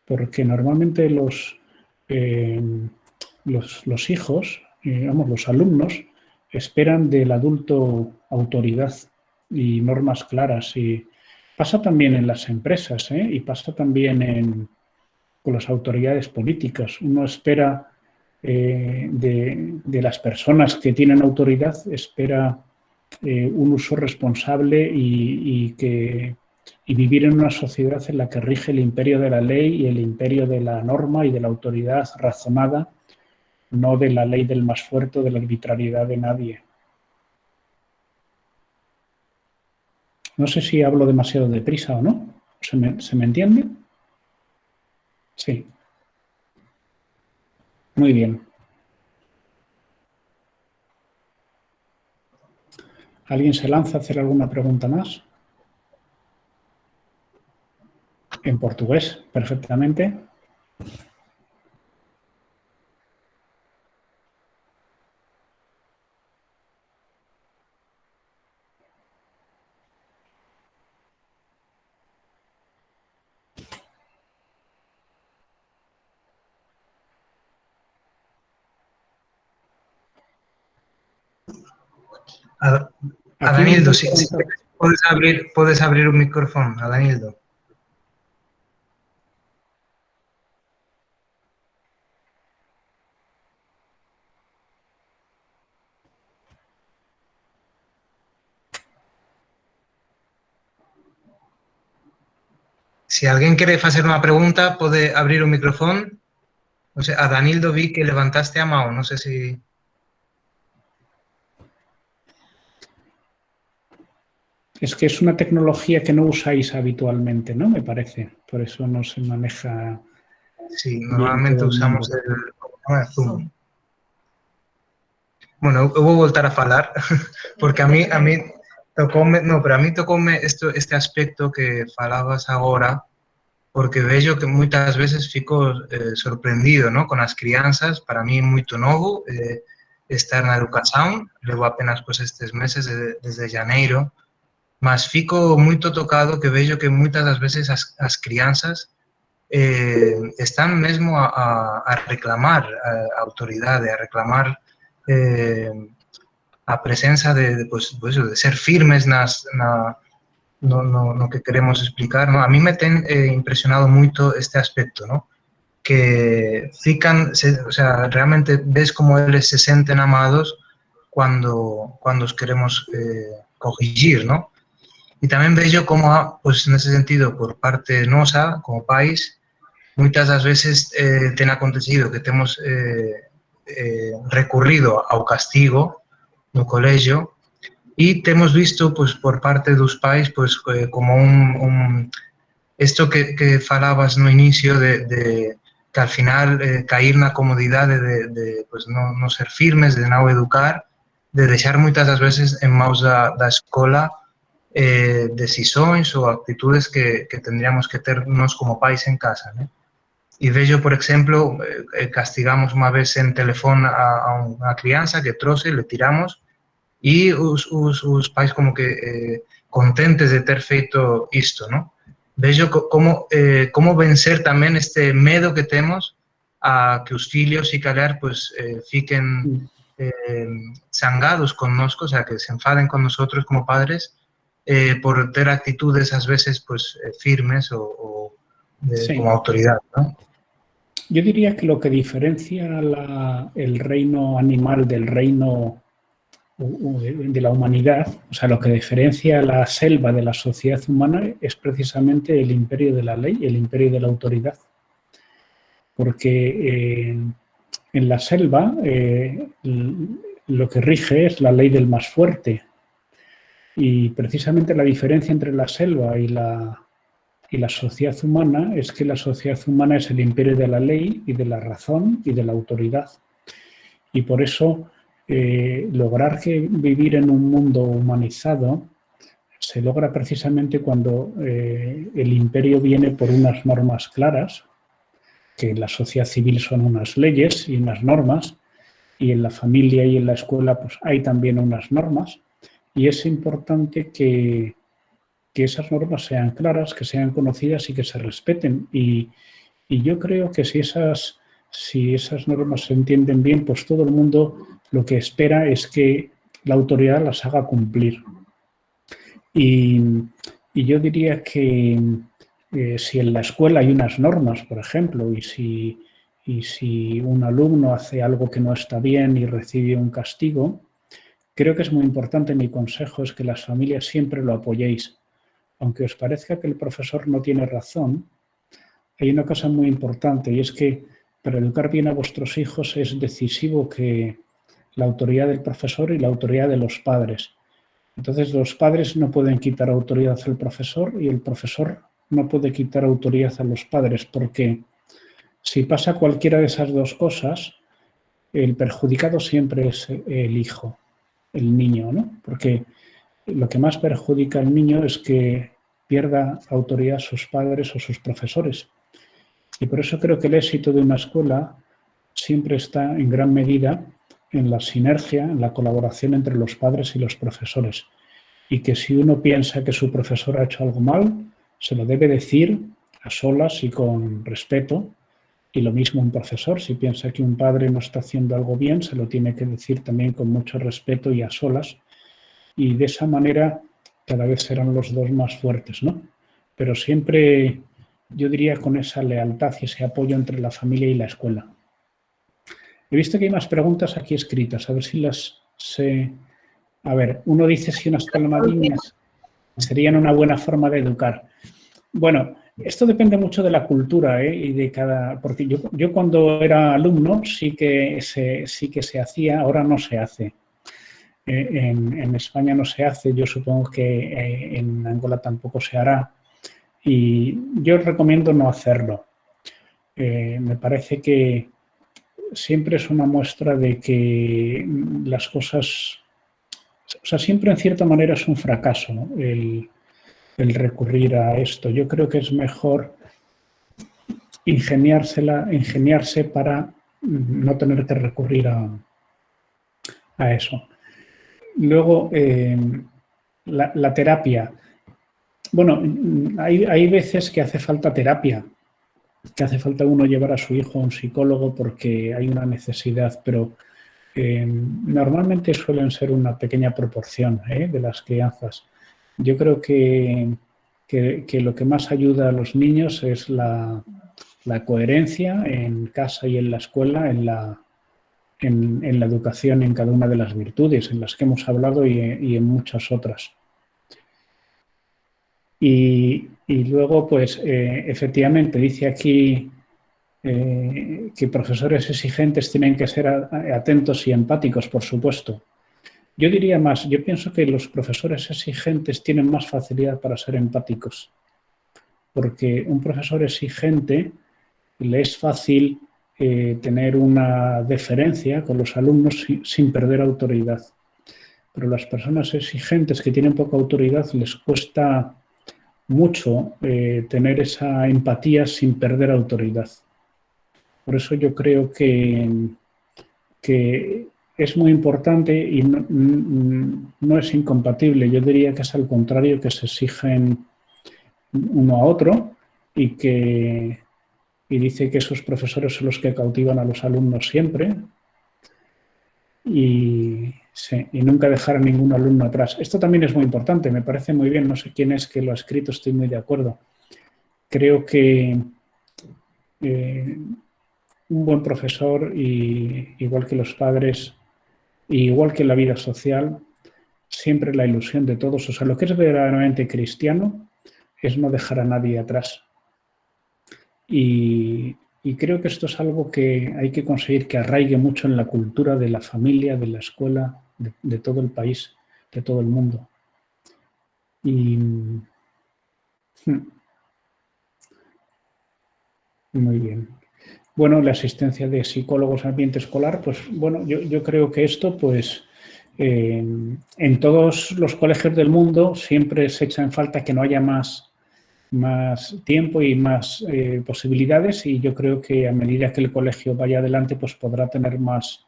Porque normalmente los hijos, los alumnos, esperan del adulto autoridad y normas claras. Y pasa también en las empresas, y pasa también con las autoridades políticas. Uno espera de las personas que tienen autoridad, espera un uso responsable y que y vivir en una sociedad en la que rige el imperio de la ley y el imperio de la norma y de la autoridad razonada, no de la ley del más fuerte o de la arbitrariedad de nadie. No sé si hablo demasiado deprisa o no. ¿Se me entiende? Sí. Muy bien. ¿Alguien se lanza a hacer alguna pregunta más? En portugués, perfectamente. Adanildo, si puedes abrir un micrófono, Adanildo. Si alguien quiere hacer una pregunta, puede abrir un micrófono. O sea, a Danildo vi que levantaste a mano, no sé si... Es que es una tecnología que no usáis habitualmente, ¿no? Me parece. Por eso no se maneja Sí, bien todo normalmente el mundo. usamos el Zoom. Bueno, eu vou voltar a falar, porque a mí tocoume, no, pero a mí tocoume este aspecto que falabas agora, porque vexo que moitas veces fico sorprendido, ¿no? Con as crianzas, para mí é moito novo estar na educación, levo apenas pues, estes meses desde janeiro, mas fico moito tocado que vexo que moitas das veces as crianzas están mesmo a reclamar a autoridade, a reclamar a presenza de ser firmes no que queremos explicar. ¿No? A mí me ten impresionado moito este aspecto, ¿no? Que fican, o sea, realmente ves como eles se senten amados cuando os queremos corrigir, ¿no? Y tamén vexo como, pues, nese sentido, por parte nosa, como país, moitas das veces ten acontecido que temos recurrido ao castigo no colégio e temos visto, pues, por parte dos pais, pues, como esto que falabas no inicio de que al final cair na comodidade de pues, no ser firmes, de non educar, de deixar moitas das veces en maus da escola decisões ou actitudes que tendríamos que ter nós como pais en casa, ¿no? E vexo, por exemplo, castigamos unha vez en telefón a unha crianza que trouxe, le tiramos, e os pais como que contentes de ter feito isto, ¿no? Vexo como vencer tamén este medo que temos a que os fillos e calhar pues, fiquen zangados connosco, o sea, que se enfaden con nosotros como padres por ter actitudes ás veces pues, firmes o Sí. como autoridad, ¿no? Yo diría que lo que diferencia el reino animal del reino de la humanidad, o sea, lo que diferencia la selva de la sociedad humana es precisamente el imperio de la ley, el imperio de la autoridad. Porque en la selva lo que rige es la ley del más fuerte. Y precisamente la diferencia entre la selva y la sociedad humana es que la sociedad humana es el imperio de la ley y de la razón y de la autoridad. Y por eso lograr vivir en un mundo humanizado se logra precisamente cuando el imperio viene por unas normas claras, que en la sociedad civil son unas leyes y unas normas, y en la familia y en la escuela pues hay también unas normas, y es importante que esas normas sean claras, que sean conocidas y que se respeten. Y yo creo que si esas normas se entienden bien, pues todo el mundo lo que espera es que la autoridad las haga cumplir. Y yo diría que si en la escuela hay unas normas, por ejemplo, y si un alumno hace algo que no está bien y recibe un castigo, creo que es muy importante, mi consejo es que las familias siempre lo apoyéis, aunque os parezca que el profesor no tiene razón, hay una cosa muy importante y es que para educar bien a vuestros hijos es decisivo que la autoridad del profesor y la autoridad de los padres. Entonces los padres no pueden quitar autoridad al profesor y el profesor no puede quitar autoridad a los padres, porque si pasa cualquiera de esas dos cosas, el perjudicado siempre es el hijo, el niño, ¿no? Porque lo que más perjudica al niño es que pierda autoridad sus padres o sus profesores. Y por eso creo que el éxito de una escuela siempre está en gran medida en la sinergia, en la colaboración entre los padres y los profesores. Y que si uno piensa que su profesor ha hecho algo mal, se lo debe decir a solas y con respeto. Y lo mismo un profesor, si piensa que un padre no está haciendo algo bien, se lo tiene que decir también con mucho respeto y a solas. Y de esa manera cada vez serán los dos más fuertes, ¿no? Pero siempre, yo diría, con esa lealtad y ese apoyo entre la familia y la escuela. He visto que hay más preguntas aquí escritas, a ver si las sé. A ver, uno dice si unas palmadillas serían una buena forma de educar. Bueno, esto depende mucho de la cultura, y de cada. Porque yo cuando era alumno sí que se hacía, ahora no se hace. En España no se hace, yo supongo que en Angola tampoco se hará. Y yo recomiendo no hacerlo. Me parece que siempre es una muestra de que las cosas, o sea, siempre en cierta manera es un fracaso, ¿no? el recurrir a esto. Yo creo que es mejor ingeniarse para no tener que recurrir a eso. Luego, la terapia. Bueno, hay veces que hace falta terapia, que hace falta uno llevar a su hijo a un psicólogo porque hay una necesidad, pero normalmente suelen ser una pequeña proporción de las crianzas. Yo creo que lo que más ayuda a los niños es la coherencia en casa y en la escuela, en la educación, en cada una de las virtudes en las que hemos hablado y en muchas otras. Y luego, pues, efectivamente, dice aquí que profesores exigentes tienen que ser atentos y empáticos, por supuesto. Yo diría más, yo pienso que los profesores exigentes tienen más facilidad para ser empáticos, porque un profesor exigente le es fácil tener una deferencia con los alumnos sin perder autoridad. Pero las personas exigentes que tienen poca autoridad les cuesta mucho tener esa empatía sin perder autoridad. Por eso yo creo que es muy importante y no es incompatible. Yo diría que es al contrario, que se exigen uno a otro y dice que esos profesores son los que cautivan a los alumnos siempre y nunca dejar a ningún alumno atrás. Esto también es muy importante, me parece muy bien, no sé quién es que lo ha escrito, estoy muy de acuerdo. Creo que un buen profesor, igual que los padres, igual que la vida social, siempre la ilusión de todos, o sea, lo que es verdaderamente cristiano es no dejar a nadie atrás. Y creo que esto es algo que hay que conseguir que arraigue mucho en la cultura de la familia, de la escuela, de todo el país, de todo el mundo. Y muy bien. Bueno, la asistencia de psicólogos en ambiente escolar, pues bueno, yo creo que esto, pues en todos los colegios del mundo siempre se echa en falta que no haya más tiempo y más posibilidades, y yo creo que a medida que el colegio vaya adelante, pues podrá tener más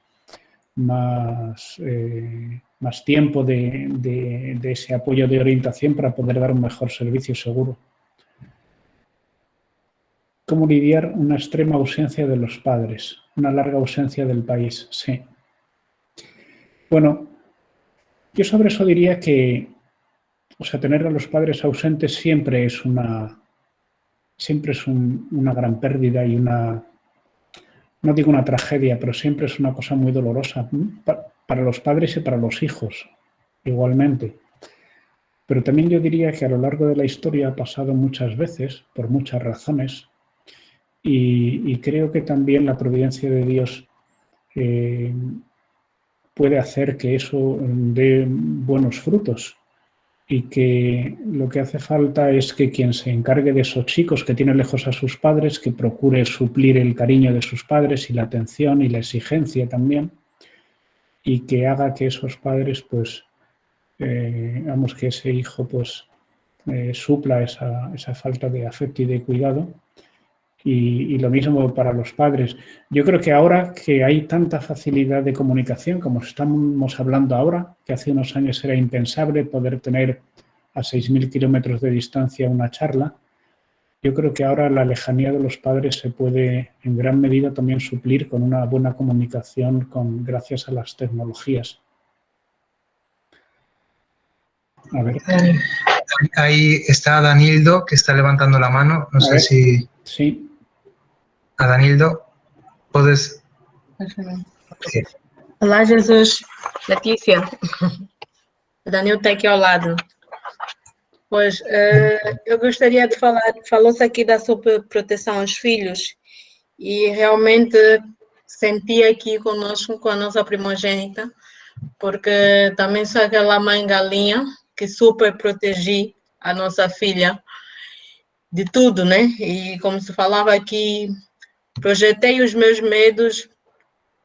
tiempo de ese apoyo de orientación para poder dar un mejor servicio seguro. ¿Cómo lidiar una extrema ausencia de los padres? Una larga ausencia del país, sí. Bueno, yo sobre eso diría que, o sea, tener a los padres ausentes siempre es una gran pérdida y no digo una tragedia, pero siempre es una cosa muy dolorosa para los padres y para los hijos, igualmente. Pero también yo diría que a lo largo de la historia ha pasado muchas veces, por muchas razones, y creo que también la providencia de Dios puede hacer que eso dé buenos frutos, y que lo que hace falta es que quien se encargue de esos chicos que tienen lejos a sus padres, que procure suplir el cariño de sus padres y la atención y la exigencia también, y que haga que esos padres, pues, vamos, que ese hijo, pues, supla esa falta de afecto y de cuidado. Y lo mismo para los padres. Yo creo que ahora que hay tanta facilidad de comunicación, como estamos hablando ahora, que hace unos años era impensable poder tener a 6.000 kilómetros de distancia una charla, yo creo que ahora la lejanía de los padres se puede en gran medida también suplir con una buena comunicación gracias a las tecnologías. A ver. Ahí está Danildo, que está levantando la mano. No sé si... Sí. A Danildo, ¿puedes...? Sí. Olá, Jesus. Letícia. O Danilo está aqui ao lado. Pois, eu gostaria de falar, falou-se aqui da superproteção aos filhos e realmente senti aqui conosco, com a nossa primogênita, porque também sou aquela mãe galinha que super protegi a nossa filha de tudo, né? E como se falava aqui, projetei os meus medos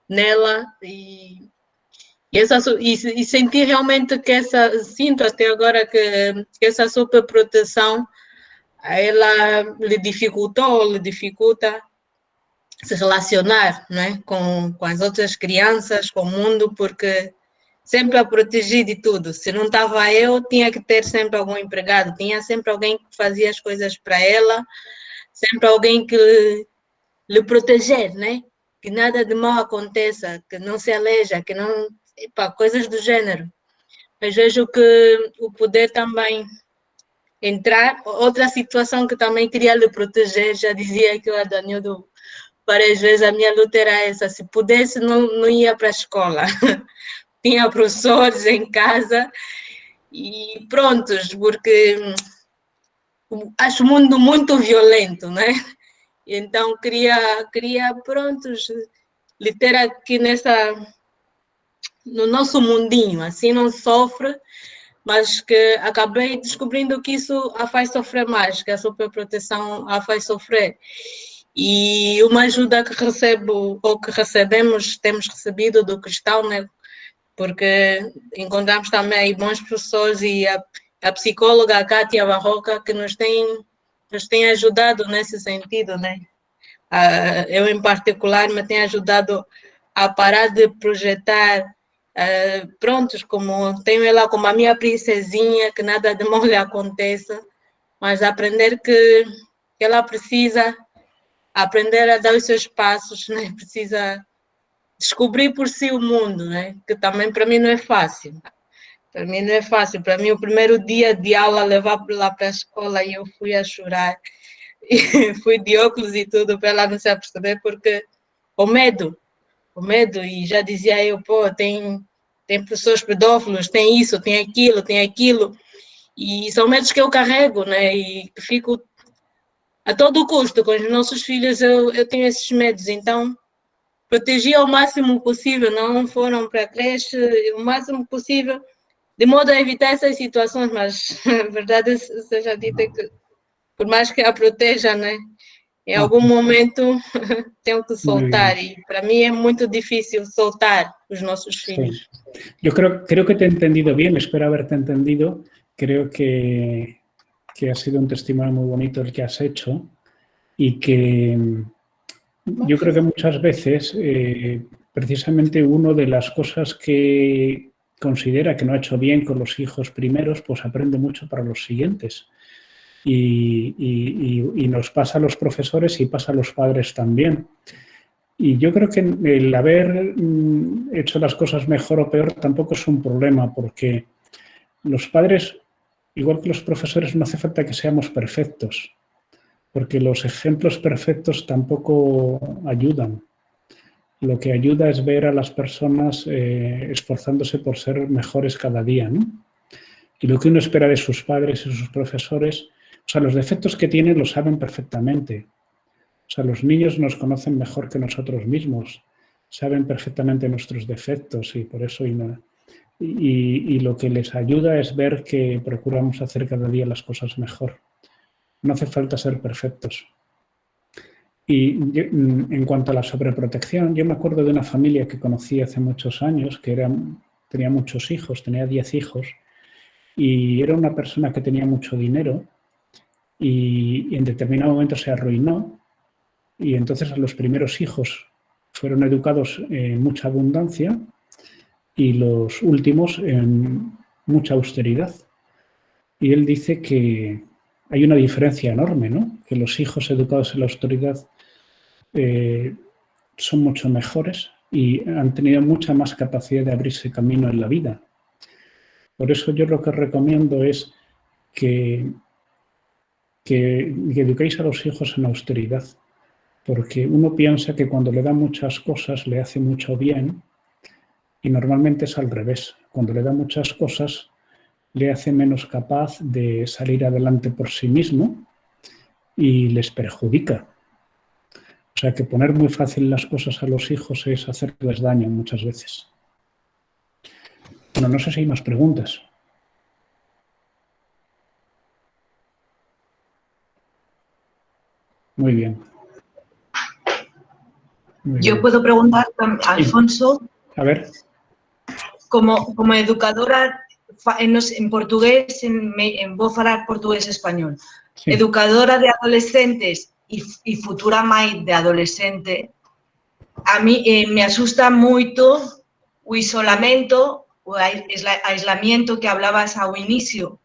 nela e senti realmente que sinto até agora que essa superproteção ela lhe dificulta se relacionar, né, com as outras crianças, com o mundo, porque sempre a protegi de tudo. Se não estava eu, tinha que ter sempre algum empregado, tinha sempre alguém que fazia as coisas para ela, sempre alguém que lhe proteger, né? Que nada de mal aconteça, que não se aleja, que não... Epa, coisas do gênero. Mas vejo que o poder também entrar, outra situação que também queria lhe proteger, já dizia que o Danildo várias vezes, a minha luta era essa, se pudesse não ia para a escola, tinha professores em casa e prontos, porque acho o mundo muito violento, né? Então queria prontos, lhe ter aqui no nosso mundinho, assim não sofre, mas que acabei descobrindo que isso a faz sofrer mais, que a superproteção a faz sofrer. E uma ajuda que recebo, ou que recebemos, temos recebido do cristão, né? Porque encontramos também aí bons professores e a psicóloga, a Kátia Barroca, que nos tem ajudado nesse sentido, né? Eu, em particular, me tenho ajudado a parar de projetar prontos, como tenho ela como a minha princesinha, que nada de mal lhe aconteça, mas aprender que ela precisa aprender a dar os seus passos, né? Precisa descobrir por si o mundo, né? Que também para mim não é fácil. Para mim não é fácil. Para mim, o primeiro dia de aula, levar lá para a escola e eu fui a chorar. E fui de óculos e tudo para ela não se aperceber, porque o medo, e já dizia eu, pô, tem professores pedófilos, tem isso, tem aquilo, e são medos que eu carrego, né? E que fico a todo custo com os nossos filhos, eu tenho esses medos, então protegi ao máximo possível, não foram para a creche, o máximo possível, de modo a evitar essas situações, mas a verdade seja dita que, por mais que a proteja, né, em algum momento tenho que soltar, y para mí es muy difícil soltar los nuestros filhos. Sí. Yo creo que te he entendido bien, espero haberte entendido. Creo que ha sido un testimonio muy bonito el que has hecho y que yo creo que muchas veces precisamente una de las cosas que considera que no ha hecho bien con los hijos primeros, pues aprende mucho para los siguientes. Y nos pasa a los profesores y pasa a los padres también. Y yo creo que el haber hecho las cosas mejor o peor tampoco es un problema, porque los padres, igual que los profesores, no hace falta que seamos perfectos, porque los ejemplos perfectos tampoco ayudan. Lo que ayuda es ver a las personas esforzándose por ser mejores cada día, ¿no? y lo que uno espera de sus padres y sus profesores. O sea, los defectos que tienen los saben perfectamente. O sea, los niños nos conocen mejor que nosotros mismos, saben perfectamente nuestros defectos y por eso y lo que les ayuda es ver que procuramos hacer cada día las cosas mejor. No hace falta ser perfectos. Y en cuanto a la sobreprotección, yo me acuerdo de una familia que conocí hace muchos años, que tenía muchos hijos, tenía 10 hijos, y era una persona que tenía mucho dinero y en determinado momento se arruinó, y entonces a los primeros hijos fueron educados en mucha abundancia y los últimos en mucha austeridad. Y él dice que hay una diferencia enorme, ¿no? Que los hijos educados en la austeridad son mucho mejores y han tenido mucha más capacidad de abrirse camino en la vida. Por eso yo lo que recomiendo es que eduquéis a los hijos en austeridad, porque uno piensa que cuando le da muchas cosas le hace mucho bien y normalmente es al revés. Cuando le da muchas cosas le hace menos capaz de salir adelante por sí mismo y les perjudica. O sea que poner muy fácil las cosas a los hijos es hacerles daño muchas veces. Bueno, no sé si hay más preguntas. Muy bien. Yo puedo preguntar, Alfonso, a ver, como educadora en portugués, vou falar portugués-español, sí. Educadora de adolescentes y futura mãe de adolescente, a mí me asusta moito o isolamento, o aislamiento que hablabas ao inicio,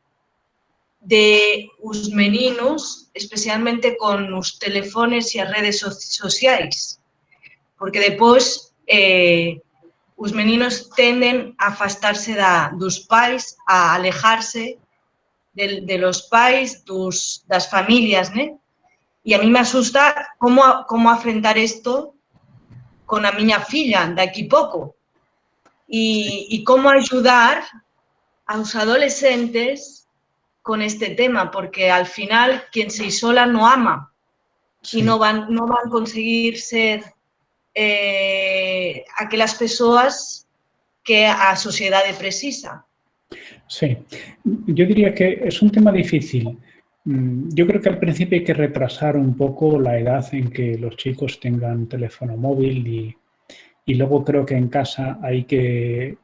de os meninos, especialmente con os telefones e as redes sociais. Porque depois os meninos tenden a afastarse dos pais, a alejarse de los pais, das familias, ¿no? E a mí me asusta como afrontar isto con a miña filla daqui pouco. E como ayudar aos adolescentes con este tema, porque al final quien se isola no ama y no van a conseguir ser aquelas persoas que a sociedade precisa. Sí, yo diría que es un tema difícil. Yo creo que al principio hay que retrasar un poco la edad en que los chicos tengan teléfono móvil y luego creo que en casa hay que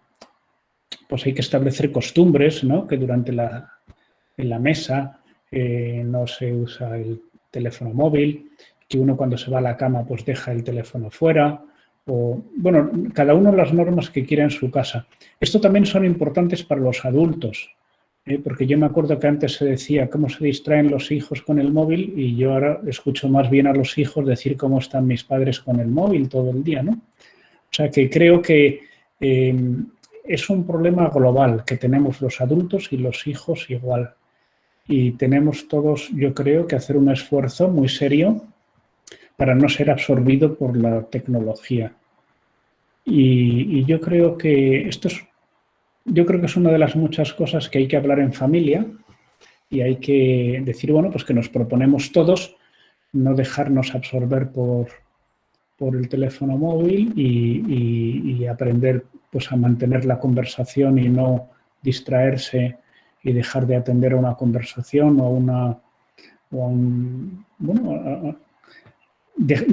establecer costumbres, ¿no? Que durante en la mesa no se usa el teléfono móvil, que uno cuando se va a la cama pues deja el teléfono fuera, o bueno, cada uno las normas que quiera en su casa. Esto también son importantes para los adultos, porque yo me acuerdo que antes se decía cómo se distraen los hijos con el móvil y yo ahora escucho más bien a los hijos decir cómo están mis padres con el móvil todo el día, ¿no? O sea que creo que es un problema global que tenemos los adultos y los hijos igual. Y tenemos todos, yo creo, que hacer un esfuerzo muy serio para no ser absorbido por la tecnología. Y yo creo que yo creo que es una de las muchas cosas que hay que hablar en familia y hay que decir, bueno, pues que nos proponemos todos no dejarnos absorber por el teléfono móvil y aprender pues a mantener la conversación y no distraerse y dejar de atender a una conversación no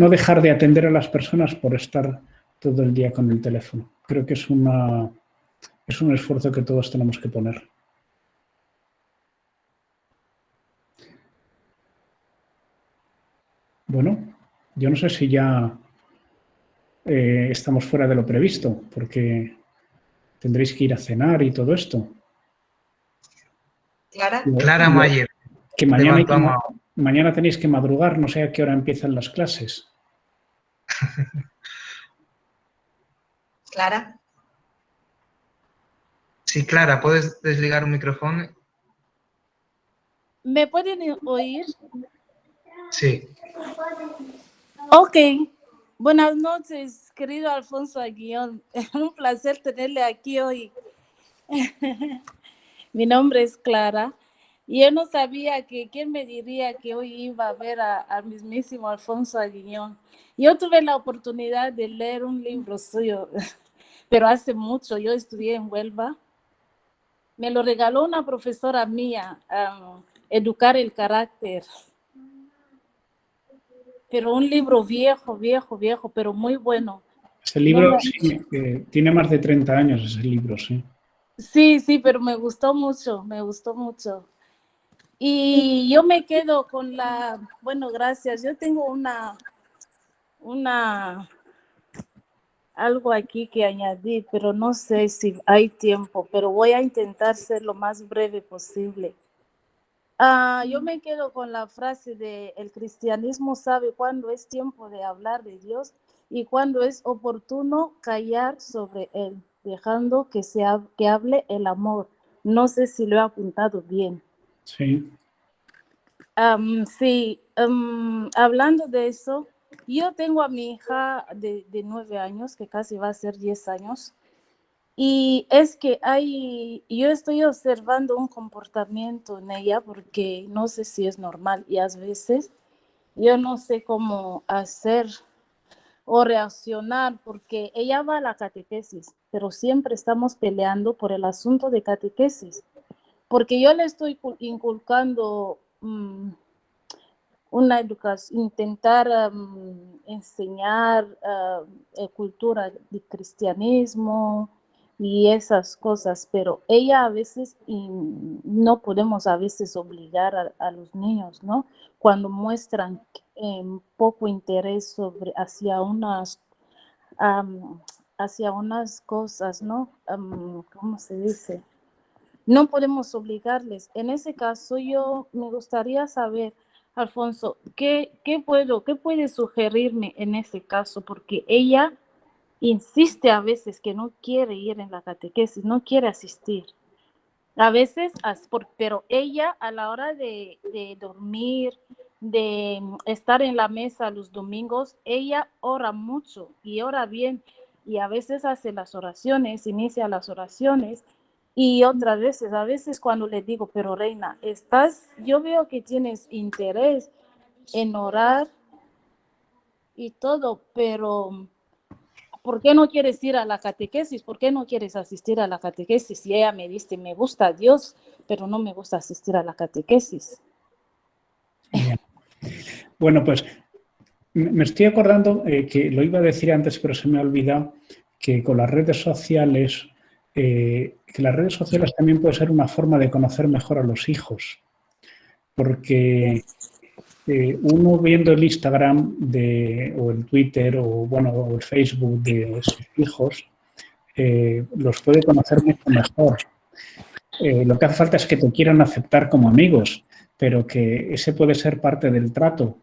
dejar de atender a las personas por estar todo el día con el teléfono. Creo que es un esfuerzo que todos tenemos que poner. Bueno, yo no sé si ya estamos fuera de lo previsto, porque tendréis que ir a cenar y todo esto. Clara Mayer. Que mañana tenéis que madrugar, no sé a qué hora empiezan las clases. Clara. Sí, Clara, ¿puedes desligar un micrófono? ¿Me pueden oír? Sí. Ok. Buenas noches, querido Alfonso Aguillón. Es un placer tenerle aquí hoy. Mi nombre es Clara. Y yo no sabía que quién me diría que hoy iba a ver al mismísimo Alfonso Aguiñón. Yo tuve la oportunidad de leer un libro suyo, pero hace mucho. Yo estudié en Huelva. Me lo regaló una profesora mía, Educar el Carácter. Pero un libro viejo, pero muy bueno. Ese libro sí, tiene más de 30 años, ese libro, sí. Sí, pero me gustó mucho. Y yo me quedo con bueno, gracias. Yo tengo algo aquí que añadir, pero no sé si hay tiempo, pero voy a intentar ser lo más breve posible. Yo me quedo con la frase de: el cristianismo sabe cuándo es tiempo de hablar de Dios y cuándo es oportuno callar sobre él, dejando que hable el amor. No sé si lo he apuntado bien. Sí. Sí, hablando de eso, yo tengo a mi hija de 9 años, que casi va a ser 10 años, y es que yo estoy observando un comportamiento en ella porque no sé si es normal y a veces yo no sé cómo hacer o reaccionar porque ella va a la catequesis, pero siempre estamos peleando por el asunto de catequesis, porque yo le estoy inculcando una educación, intentar enseñar cultura de cristianismo y esas cosas, pero ella a veces, y no podemos a veces obligar a los niños, ¿no? Cuando muestran poco interés hacia unas cosas, ¿no? ¿Cómo se dice? No podemos obligarles. En ese caso, yo me gustaría saber, Alfonso, ¿qué puede sugerirme en ese caso? Porque ella insiste a veces que no quiere ir en la catequesis, no quiere asistir. A veces, pero ella a la hora de dormir, de estar en la mesa los domingos, ella ora mucho y ora bien. Y a veces hace las oraciones, inicia las oraciones. Y otras veces, a veces cuando le digo: pero Reina, yo veo que tienes interés en orar y todo, pero ¿por qué no quieres ir a la catequesis? ¿Por qué no quieres asistir a la catequesis? Y ella me dice: me gusta Dios, pero no me gusta asistir a la catequesis. Bien. Bueno, pues me estoy acordando que lo iba a decir antes, pero se me ha olvidado, que con las redes sociales, que las redes sociales también puede ser una forma de conocer mejor a los hijos, porque uno viendo el Instagram o el Twitter o el Facebook de sus hijos, los puede conocer mucho mejor. Lo que hace falta es que te quieran aceptar como amigos, pero que ese puede ser parte del trato.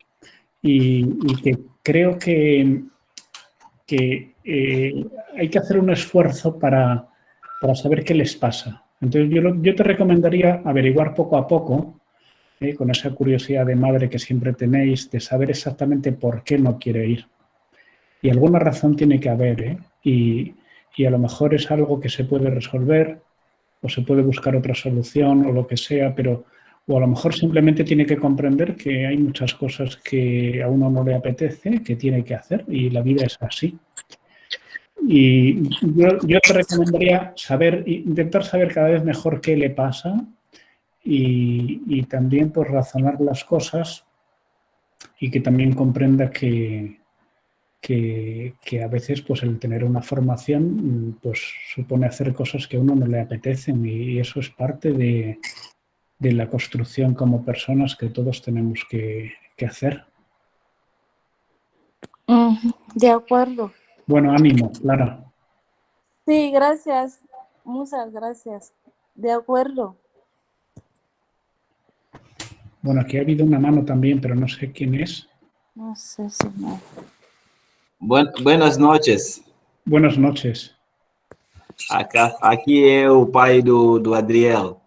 Y que creo que hay que hacer un esfuerzo para saber qué les pasa. Entonces, yo te recomendaría averiguar poco a poco, con esa curiosidad de madre que siempre tenéis, de saber exactamente por qué no quiere ir. Y alguna razón tiene que haber, y a lo mejor es algo que se puede resolver o se puede buscar otra solución o lo que sea, o a lo mejor simplemente tiene que comprender que hay muchas cosas que a uno no le apetece, que tiene que hacer, y la vida es así. Y yo te recomendaría intentar saber cada vez mejor qué le pasa y también pues razonar las cosas y que también comprenda que a veces pues el tener una formación pues supone hacer cosas que a uno no le apetecen y eso es parte de la construcción como personas que todos tenemos que hacer. De acuerdo. Bueno, ánimo, Clara. Sí, gracias. Muchas gracias. De acuerdo. Bueno, aquí ha habido una mano también, pero no sé quién es. No sé si no. Buenas noches. Buenas noches. Aqui é o pai do Adriel.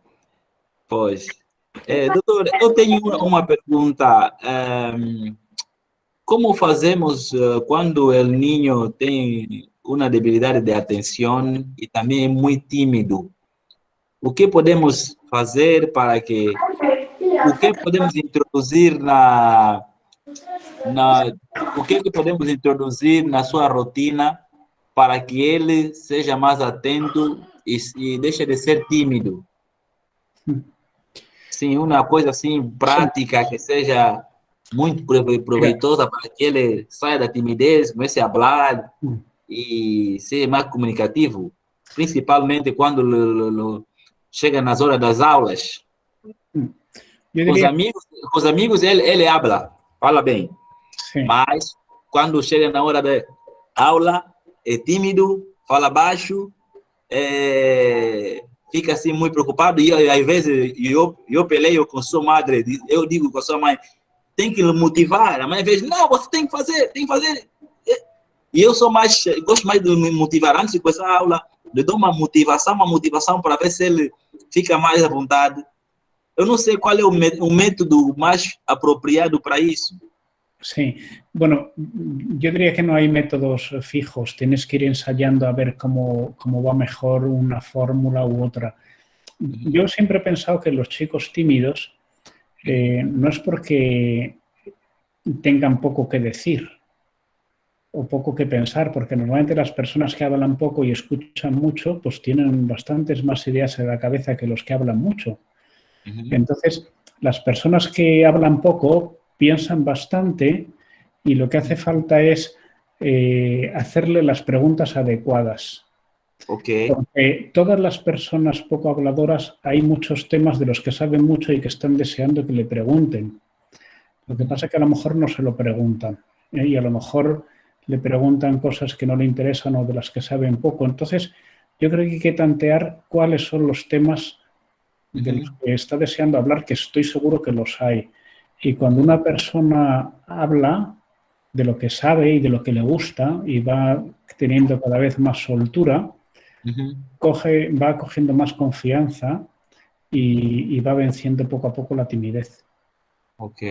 Pois. Doutor, eu tenho uma pergunta. Como fazemos quando o niño tem uma debilidade de atenção e também é muito tímido? o que podemos fazer para que... O que podemos introduzir o que podemos introduzir na sua rotina para que ele seja mais atento e deixe de ser tímido? Sim, uma coisa assim prática que seja muito proveitosa para que ele saia da timidez, comece a falar e ser mais comunicativo, principalmente quando chega nas horas das aulas. Yo Com diría, os amigos ele fala bem, sí, mas quando chega na hora da aula é tímido, fala baixo, fica assim muito preocupado e às vezes eu peleio com sua madre, eu digo com sua mãe, tem que motivar, a mãe às vezes, não, você tem que fazer. E eu gosto mais de me motivar antes de começar a aula, lhe dou uma motivação para ver se ele fica mais à vontade. Eu não sei qual é o método más apropiado para isso. sí. Bueno, yo diría que no hay métodos fijos. Tienes que ir ensayando a ver cómo va mejor una fórmula u otra. Yo siempre he pensado que los chicos tímidos no es porque tengan poco que decir o poco que pensar, porque normalmente las personas que hablan poco y escuchan mucho, pues tienen bastantes más ideas en la cabeza que los que hablan mucho. Entonces, las personas que hablan poco piensan bastante y lo que hace falta es hacerle las preguntas adecuadas. Ok. Porque todas las personas poco habladoras, hay muchos temas de los que saben mucho y que están deseando que le pregunten. Lo que pasa es que a lo mejor no se lo preguntan y a lo mejor le preguntan cosas que no le interesan o de las que saben poco. Entonces, yo creo que hay que tantear cuáles son los temas de los que está deseando hablar, que estoy seguro que los hay. Y cuando una persona habla de lo que sabe y de lo que le gusta y va teniendo cada vez más soltura, va cogiendo más confianza y va venciendo poco a poco la timidez. Ok.